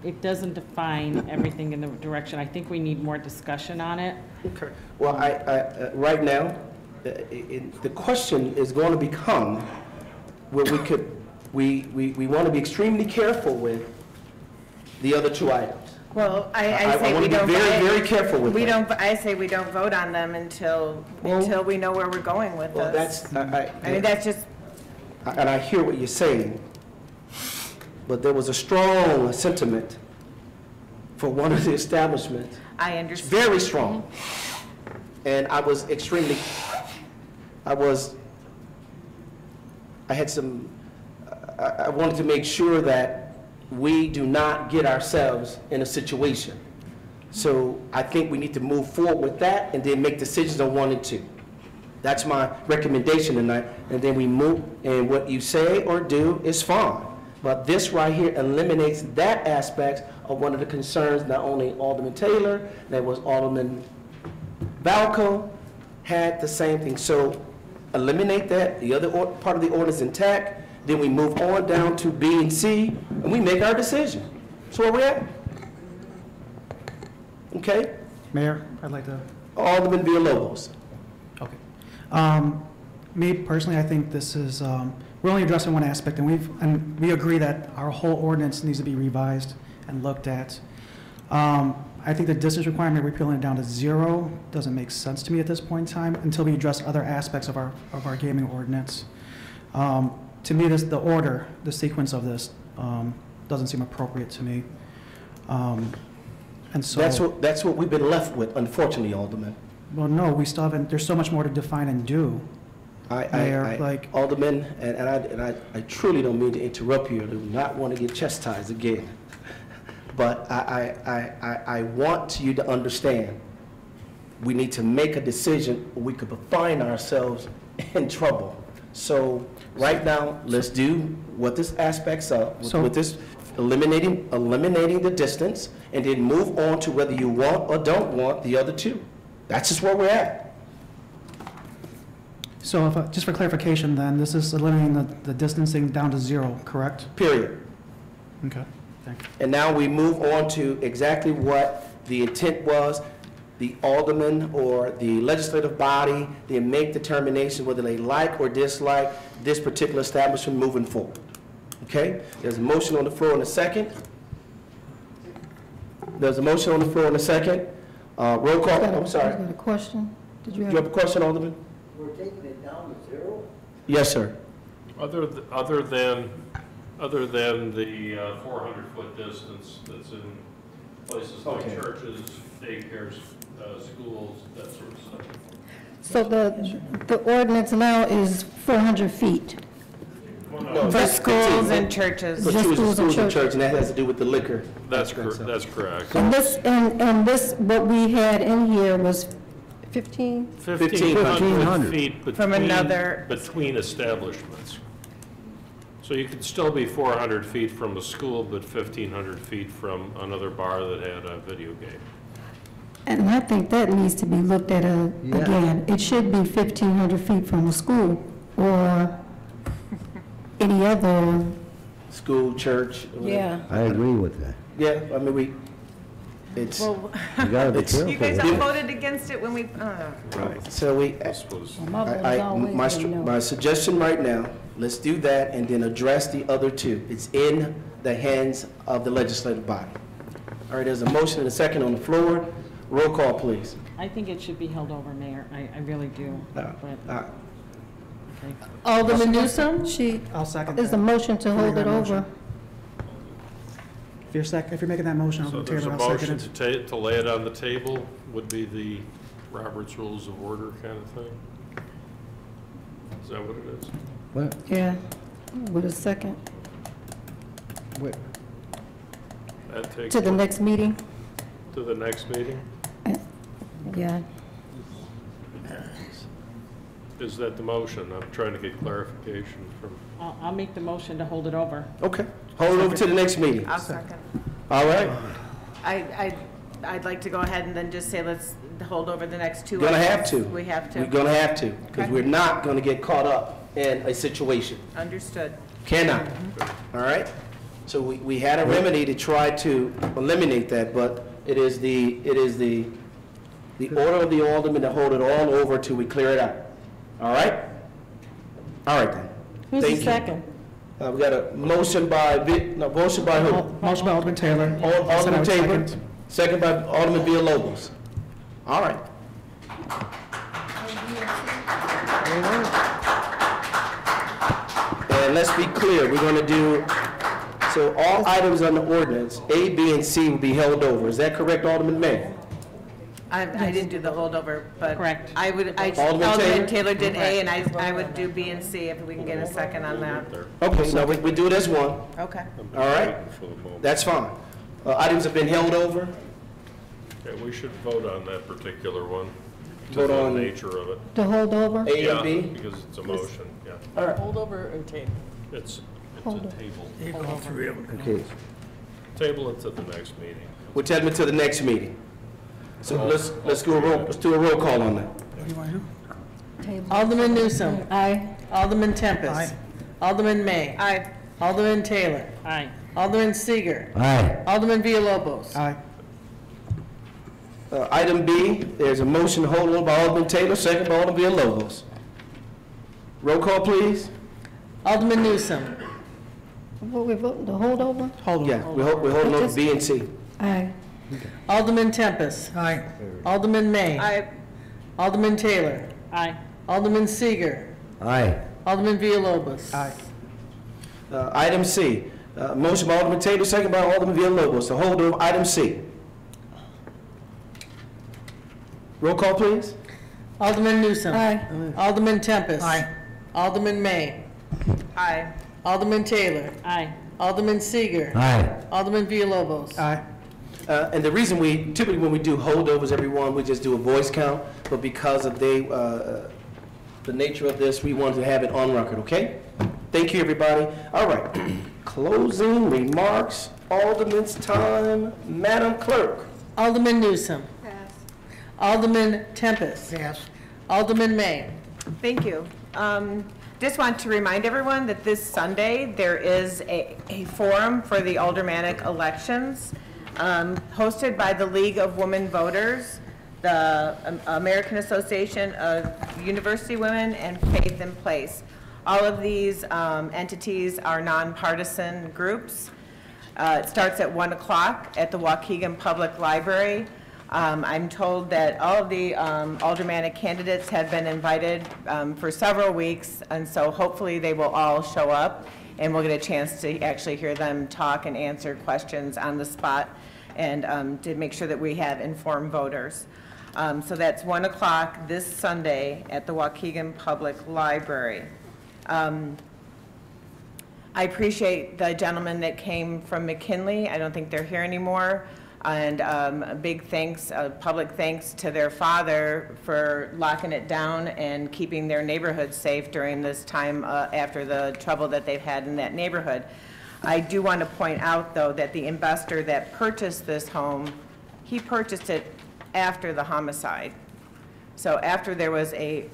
D: It doesn't define everything in the direction. I think we need more discussion on it.
A: Okay. Well, right now, the question is going to become where we want to be extremely careful with the other two items.
F: Well, I say
A: want
F: we
A: to
F: don't.
A: be very, very careful with that.
F: I say we don't vote on them until we know where we're going with this.
A: I
F: mean, that's just.
A: And I hear what you're saying, but there was a strong sentiment for one of the establishments.
F: I understand.
A: Very strong. And I was I wanted to make sure that we do not get ourselves in a situation. So I think we need to move forward with that and then make decisions on 1 and 2. That's my recommendation tonight. And then we move, and what you say or do is fine. But this right here eliminates that aspect of one of the concerns not only Alderman Taylor, that was Alderman Valco, had the same thing. So eliminate that, the other part of the ordinance intact, then we move on down to B and C, and we make our decision. So where we're at. Okay?
C: Mayor, I'd like to.
A: Alderman Villalobos.
C: Okay. Me personally, I think this is, we're only addressing one aspect, and we agree that our whole ordinance needs to be revised and looked at. I think the distance requirement, repealing it down to 0, doesn't make sense to me at this point in time until we address other aspects of our gaming ordinance. To me, the order, the sequence of this doesn't seem appropriate to me. And so.
A: That's what we've been left with, unfortunately, Alderman.
C: Well, no, we still haven't, there's so much more to define and do.
A: Alderman, and I truly don't mean to interrupt you, I do not want to get chastised again. But I want you to understand, we need to make a decision, or we could find ourselves in trouble. So right now, let's do what this aspects of, with this eliminating the distance, and then move on to whether you want or don't want the other two. That's just where we're at.
C: So if, just for clarification then, this is eliminating the distancing down to 0, correct?
A: Period.
C: Okay, thank you.
A: And now we move on to exactly what the intent was. The alderman or the legislative body, they make determination whether they like or dislike this particular establishment moving forward. Okay? There's a motion on the floor in a second. There's a motion on the floor in a second. Roll call. I'm sorry.
V: You got a question? Did
A: You have a question, Alderman?
I: We're taking it down to 0?
A: Yes, sir.
G: Other than the 400-foot distance that's in places like churches, daycares, schools, that sort of stuff.
V: So the ordinance now is 400 feet.
F: For schools and churches.
A: For schools and churches, and that has to do with the liquor.
G: That's correct.
V: And this, what we had in here was
G: 1,500 feet
F: From another.
G: between establishments. So you could still be 400 feet from a school, but 1,500 feet from another bar that had a video game.
V: And I think that needs to be looked at again. It should be 1,500 feet from a school or any other.
A: School, church.
V: Yeah.
I: I agree with that.
A: Yeah, I mean, it's.
F: Well,
I: You gotta be careful.
F: you guys all voted against it when we,
A: Right, so my suggestion right now, let's do that and then address the other two. It's in the hands of the legislative body. All right, there's a motion and a second on the floor. Roll call, please.
D: I think it should be held over, Mayor. I really do. But- okay.
B: Alderman Newsome?
C: I'll second
V: There's a
C: that.
V: motion to hold it
C: motion.
V: over.
C: If you're making that motion,
G: So
C: Alderman
G: there's a
C: Taylor, I'll second
G: motion
C: it.
G: to lay it on the table, would be the Robert's Rules of Order kind of thing? Is that what it is?
I: What?
V: Yeah, with a second.
I: What?
G: That takes
V: To the next meeting?
G: To the next meeting?
V: Yeah.
G: Is that the motion? I'm trying to get clarification from.
D: I'll make the motion to hold it over.
A: Okay, hold it over to the next meeting.
F: I'll second.
A: All right?
F: I'd like to go ahead and then just say let's hold over the next two.
A: We're gonna
F: items.
A: have to.
F: We have to.
A: We're gonna have to, because
F: Okay.
A: we're not gonna get caught up in a situation.
F: Understood.
A: Cannot. All right? So we had a remedy to try to eliminate that, but it is the order of the alderman to hold it all over till we clear it out. All right? All right then.
B: Who's the
A: Thank you.
B: second?
A: We got a motion by, motion by who?
C: Motion by Alderman Taylor.
A: Alderman
C: Second.
A: Taylor, second by Alderman Villalobos. All right. And let's be clear, we're going to do, so all items on the ordinance, A, B, and C will be held over. Is that correct, Alderman May?
F: I didn't do the holdover, but.
D: Correct.
A: Alderman
F: Alderman
A: Taylor?
F: Taylor did A, and I would do B and C if we can get a second on that.
A: Okay, no, we do this one.
F: Okay.
A: All right? That's fine. Items have been held over.
G: Okay, we should vote on that particular one.
A: Vote
G: To the
A: on-
G: nature of it.
V: To hold over?
A: A
G: Yeah,
A: and B?
G: because it's a motion, yeah.
A: All right.
B: Hold over or table?
G: It's
V: Hold
G: a
V: it.
G: table.
A: Okay.
G: Table it to the next meeting.
A: We'll tell them to the next meeting. So let's do a roll call on that.
H: What do you want to do?
B: Alderman Newsome.
V: Aye.
B: Alderman Tempest.
H: Aye.
B: Alderman May.
F: Aye.
B: Alderman Taylor.
D: Aye.
B: Alderman Seager.
I: Aye.
B: Alderman Villalobos.
C: Aye.
A: Item B, there's a motion to hold on by Alderman Taylor, second by Alderman Villalobos. Roll call, please.
B: Alderman Newsome.
V: What we voting, to hold over?
C: Hold
A: Yeah, we're holding on to B and C.
V: Aye.
B: Alderman Tempest.
H: Aye.
B: Alderman May.
F: Aye.
B: Alderman Taylor.
D: Aye.
B: Alderman Seager.
I: Aye.
B: Alderman Villalobos.
C: Aye.
A: Item C, Motion by Alderman Taylor, second by Alderman Villalobos to hold over item C. Roll call, please.
B: Alderman Newsome.
V: Aye.
B: Alderman Tempest.
C: Aye.
B: Alderman May.
F: Aye.
B: Alderman Taylor.
D: Aye.
B: Alderman Seager.
I: Aye.
B: Alderman Villalobos.
C: Aye.
A: And the reason typically when we do holdovers, everyone, we just do a voice count, but because of the nature of this, we wanted to have it on record, okay? Thank you, everybody. All right, closing remarks, Alderman's time. Madam Clerk.
B: Alderman Newsome.
U: Pass.
B: Alderman Tempest.
C: Pass.
B: Alderman May.
F: Thank you. Just want to remind everyone that this Sunday, there is a forum for the aldermanic elections hosted by the League of Women Voters, the American Association of University Women, and Faith in Place. All of these entities are nonpartisan groups. It starts at 1 o'clock at the Waukegan Public Library. I'm told that all of the aldermanic candidates have been invited for several weeks, and so hopefully they will all show up, and we'll get a chance to actually hear them talk and answer questions on the spot, and to make sure that we have informed voters. So that's 1 o'clock this Sunday at the Waukegan Public Library. I appreciate the gentleman that came from McKinley. I don't think they're here anymore. And a big thanks, public thanks to their father for locking it down and keeping their neighborhood safe during this time after the trouble that they've had in that neighborhood. I do want to point out, though, that the investor that purchased this home, he purchased it after the homicide. So after there was a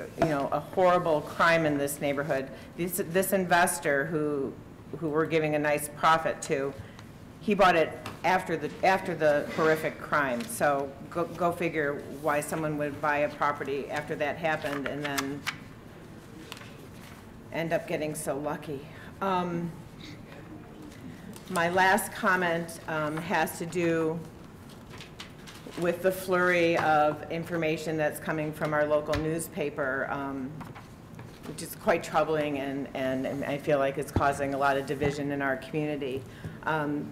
F: horrible crime in this neighborhood, this investor who we're giving a nice profit to, he bought it after the horrific crime. So go figure why someone would buy a property after that happened and then end up getting so lucky. My last comment has to do with the flurry of information that's coming from our local newspaper, which is quite troubling and I feel like it's causing a lot of division in our community.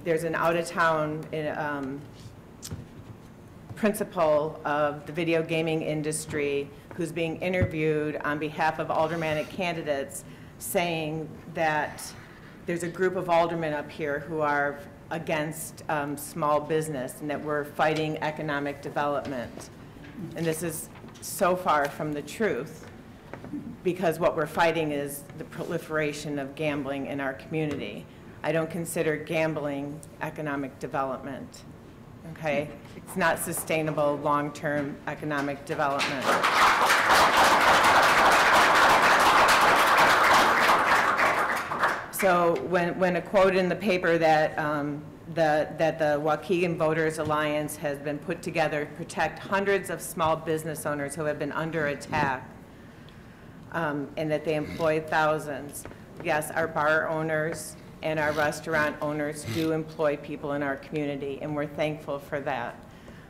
F: There's an out-of-town principal of the video gaming industry who's being interviewed on behalf of aldermanic candidates saying that there's a group of aldermen up here who are against small business and that we're fighting economic development. And this is so far from the truth, because what we're fighting is the proliferation of gambling in our community. I don't consider gambling economic development, okay? It's not sustainable long-term economic development. So when a quote in the paper that that the Waukegan Voters Alliance has been put together to protect hundreds of small business owners who have been under attack, and that they employ thousands. Yes, our bar owners and our restaurant owners do employ people in our community, and we're thankful for that.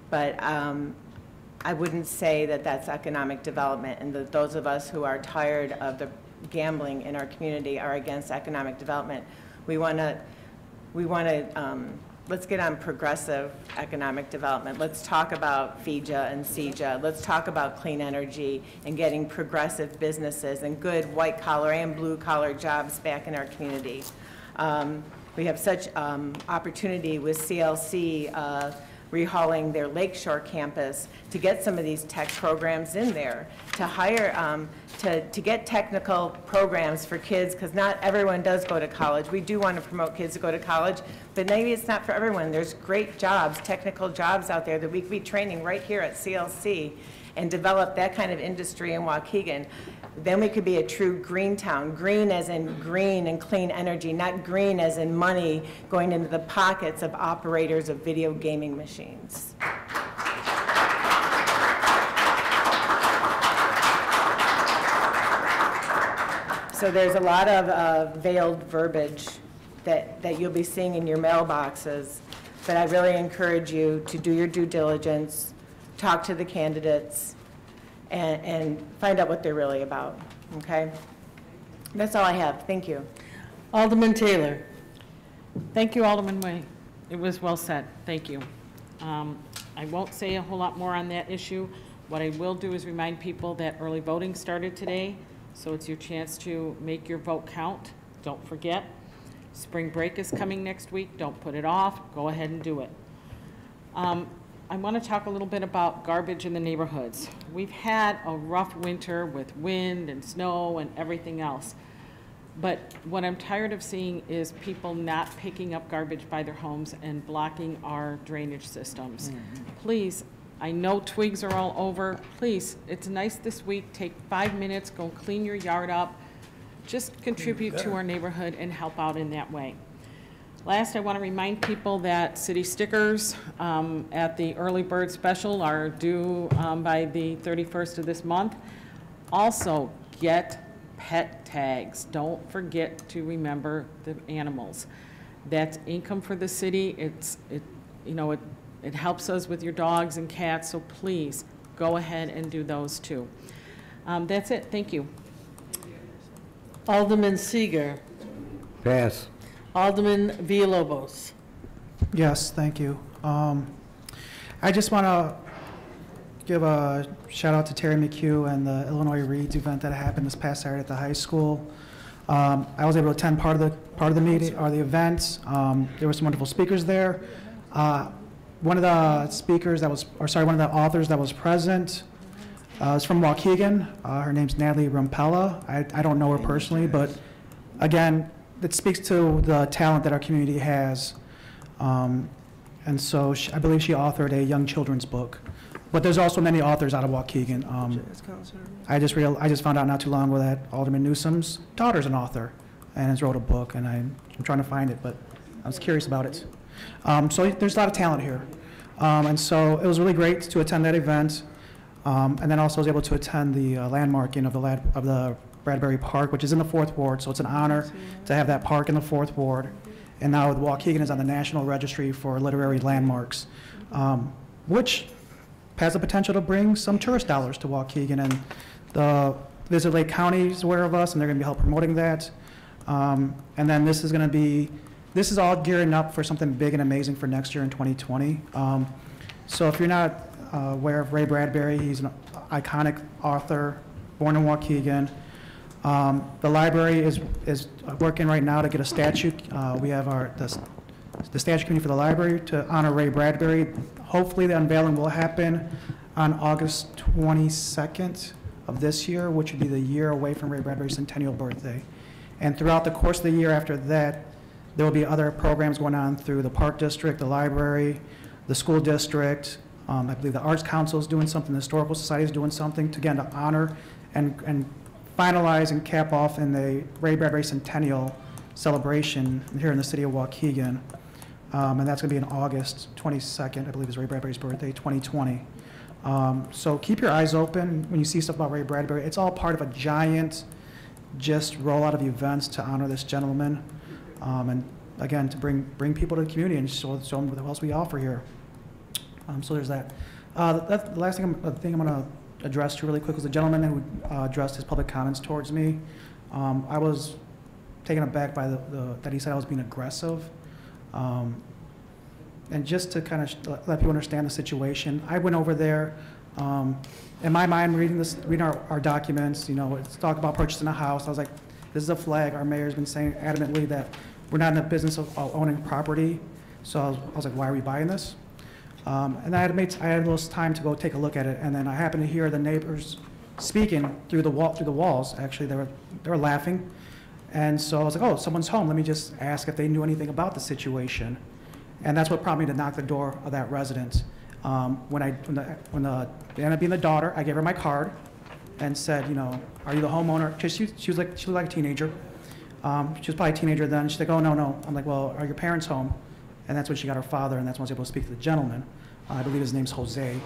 F: But I wouldn't say that that's economic development, and that those of us who are tired of the gambling in our community are against economic development. We want to, let's get on progressive economic development. Let's talk about FEJA and CEJA. Let's talk about clean energy and getting progressive businesses and good white-collar and blue-collar jobs back in our community. We have such opportunity with CLC rehauling their Lakeshore campus to get some of these tech programs in there, to hire, to get technical programs for kids, because not everyone does go to college. We do want to promote kids to go to college, but maybe it's not for everyone. There's great jobs, technical jobs out there that we could be training right here at CLC and develop that kind of industry in Waukegan. Then we could be a true green town. Green as in green and clean energy, not green as in money going into the pockets of operators of video gaming machines. So there's a lot of veiled verbiage that you'll be seeing in your mailboxes, but I really encourage you to do your due diligence, talk to the candidates, and find out what they're really about, okay? That's all I have. Thank you.
B: Alderman Taylor.
D: Thank you, Alderman Way. It was well said. Thank you. I won't say a whole lot more on that issue. What I will do is remind people that early voting started today, so it's your chance to make your vote count. Don't forget. Spring break is coming next week. Don't put it off. Go ahead and do it. I want to talk a little bit about garbage in the neighborhoods. We've had a rough winter with wind and snow and everything else. But what I'm tired of seeing is people not picking up garbage by their homes and blocking our drainage systems. Please, I know twigs are all over. Please, it's nice this week. Take 5 minutes, go clean your yard up. Just contribute to our neighborhood and help out in that way. Last, I want to remind people that city stickers at the early bird special are due by the 31st of this month. Also, get pet tags. Don't forget to remember the animals. That's income for the city. It helps us with your dogs and cats, so please go ahead and do those too. That's it. Thank you.
B: Alderman Seager.
I: Pass.
B: Alderman Villalobos.
C: Yes, thank you. I just want to give a shout out to Terry McHugh and the Illinois Reads event that happened this past Saturday at the high school. I was able to attend part of the meeting or the event. There were some wonderful speakers there. One of the speakers that was, one of the authors that was present is from Waukegan. Her name's Natalie Rumpella. I don't know her personally, but again, it speaks to the talent that our community has. And so I believe she authored a young children's book. But there's also many authors out of Waukegan. I just found out not too long ago that Alderman Newsom's daughter's an author and has wrote a book, and I'm trying to find it, but I was curious about it. So there's a lot of talent here. And so it was really great to attend that event. And then also I was able to attend the landmarking of the Bradbury Park, which is in the 4th Ward, so it's an honor to have that park in the 4th Ward. And now Waukegan is on the National Registry for Literary Landmarks, which has the potential to bring some tourist dollars to Waukegan. And the Visit Lake County is aware of us, and they're going to be help promoting that. And then this is all gearing up for something big and amazing for next year in 2020. So if you're not aware of Ray Bradbury, he's an iconic author, born in Waukegan. The library is working right now to get a statue. We have the statue committee for the library to honor Ray Bradbury. Hopefully the unveiling will happen on August 22nd of this year, which would be the year away from Ray Bradbury's centennial birthday. And throughout the course of the year after that, there will be other programs going on through the Park District, the library, the school district. I believe the Arts Council is doing something, the Historical Society is doing something to honor and finalize and cap off in the Ray Bradbury Centennial celebration here in the city of Waukegan. And that's going to be on August 22nd, I believe is Ray Bradbury's birthday, 2020. So keep your eyes open when you see stuff about Ray Bradbury. It's all part of a giant just rollout of events to honor this gentleman. And again, to bring people to the community and show them what else we offer here. So there's that. The last thing I'm going to address to really quick was the gentleman who addressed his public comments towards me. I was taken aback by that he said I was being aggressive. And just to kind of let people understand the situation, I went over there. In my mind, reading our documents, it's talk about purchasing a house. I was like, this is a flag. Our mayor's been saying adamantly that we're not in the business of owning property. So I was like, why are we buying this? And I had a little time to go take a look at it, and then I happened to hear the neighbors speaking through the walls. Actually, they were laughing, and so I was like, "Oh, someone's home. Let me just ask if they knew anything about the situation." And that's what prompted me to knock the door of that residence. When they ended up being the daughter, I gave her my card, and said, "Are you the homeowner?" Because she was like a teenager. She was probably a teenager then. She's like, "Oh no." I'm like, "Well, are your parents home?" And that's when she got her father, and that's when I was able to speak to the gentleman. I believe his name's Jose,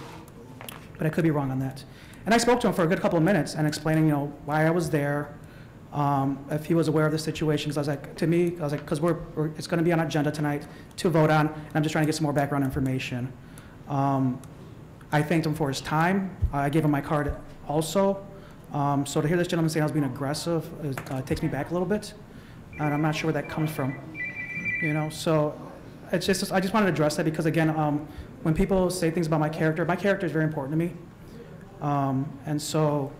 C: but I could be wrong on that. And I spoke to him for a good couple of minutes and explaining, why I was there, if he was aware of the situation. Because I was like, because it's going to be on our agenda tonight to vote on, and I'm just trying to get some more background information. I thanked him for his time. I gave him my card also. So to hear this gentleman say I was being aggressive takes me back a little bit, and I'm not sure where that comes from. you know, so it's just, I just wanted to address that because again, when people say things about my character is very important to me. And so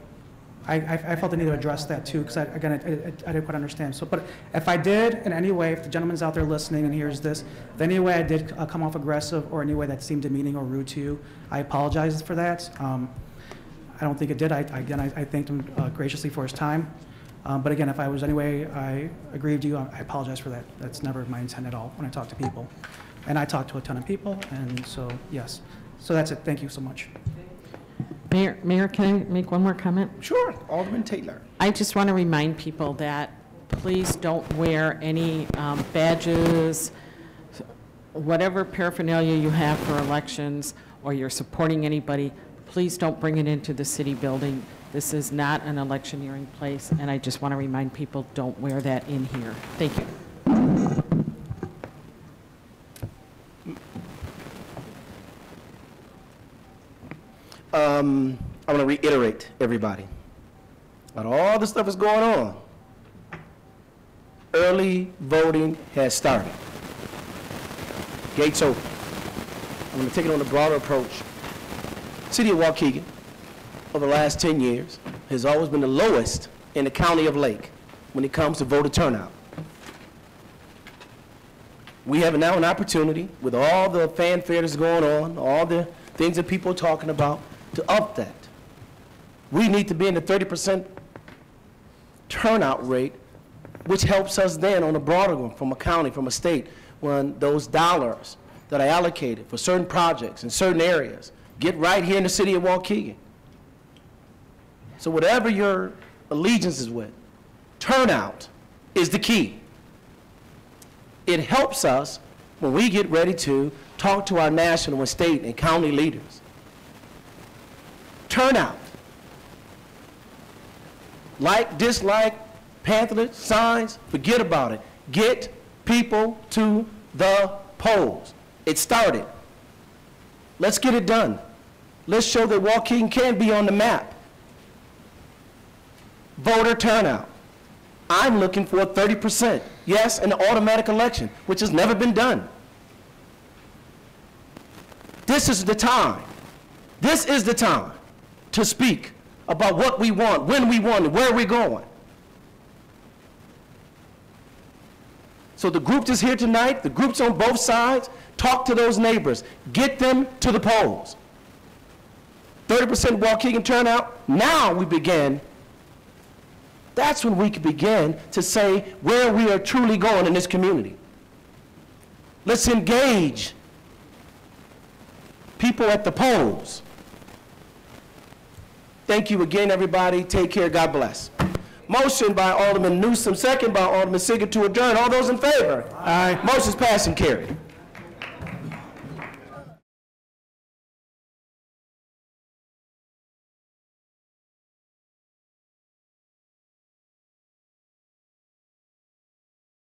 C: I felt the need to address that too, because I didn't quite understand. So, but if I did in any way, if the gentleman's out there listening and hears this, if any way I did come off aggressive or any way that seemed demeaning or rude to you, I apologize for that. I don't think it did. I thanked him graciously for his time. But again, if I was any way I aggrieved you, I apologize for that. That's never my intent at all when I talk to people. And I talk to a ton of people, and so, yes. So that's it. Thank you so much.
D: Mayor, can I make one more comment?
A: Sure, Alderman Taylor.
D: I just want to remind people that please don't wear any badges, whatever paraphernalia you have for elections, or you're supporting anybody, please don't bring it into the city building. This is not an electioneering place, and I just want to remind people, don't wear that in here. Thank you.
A: I want to reiterate, everybody, about all the stuff that's going on. Early voting has started. Gates open. I'm going to take it on a broader approach. City of Waukegan, over the last 10 years, has always been the lowest in the county of Lake when it comes to voter turnout. We have now an opportunity, with all the fanfare that's going on, all the things that people are talking about, to up that. We need to be in the 30% turnout rate, which helps us then on a broader one, from a county, from a state, when those dollars that are allocated for certain projects in certain areas get right here in the city of Waukegan. So whatever your allegiance is with, turnout is the key. It helps us when we get ready to talk to our national and state and county leaders. Turnout. Like, dislike, pamphlet, signs, forget about it. Get people to the polls. It started. Let's get it done. Let's show that Waukegan can be on the map. Voter turnout. I'm looking for 30%. Yes, an automatic election, which has never been done. This is the time. This is the time to speak about what we want, when we want it, where we're going. So the group that's here tonight, the groups on both sides, talk to those neighbors. Get them to the polls. 30% Waukegan turnout, now we begin. That's when we can begin to say where we are truly going in this community. Let's engage people at the polls. Thank you again, everybody. Take care. God bless. Motion by Alderman Newsom, second by Alderman Sigurd to adjourn. All those in favor? Aye. Motion's passed and carried.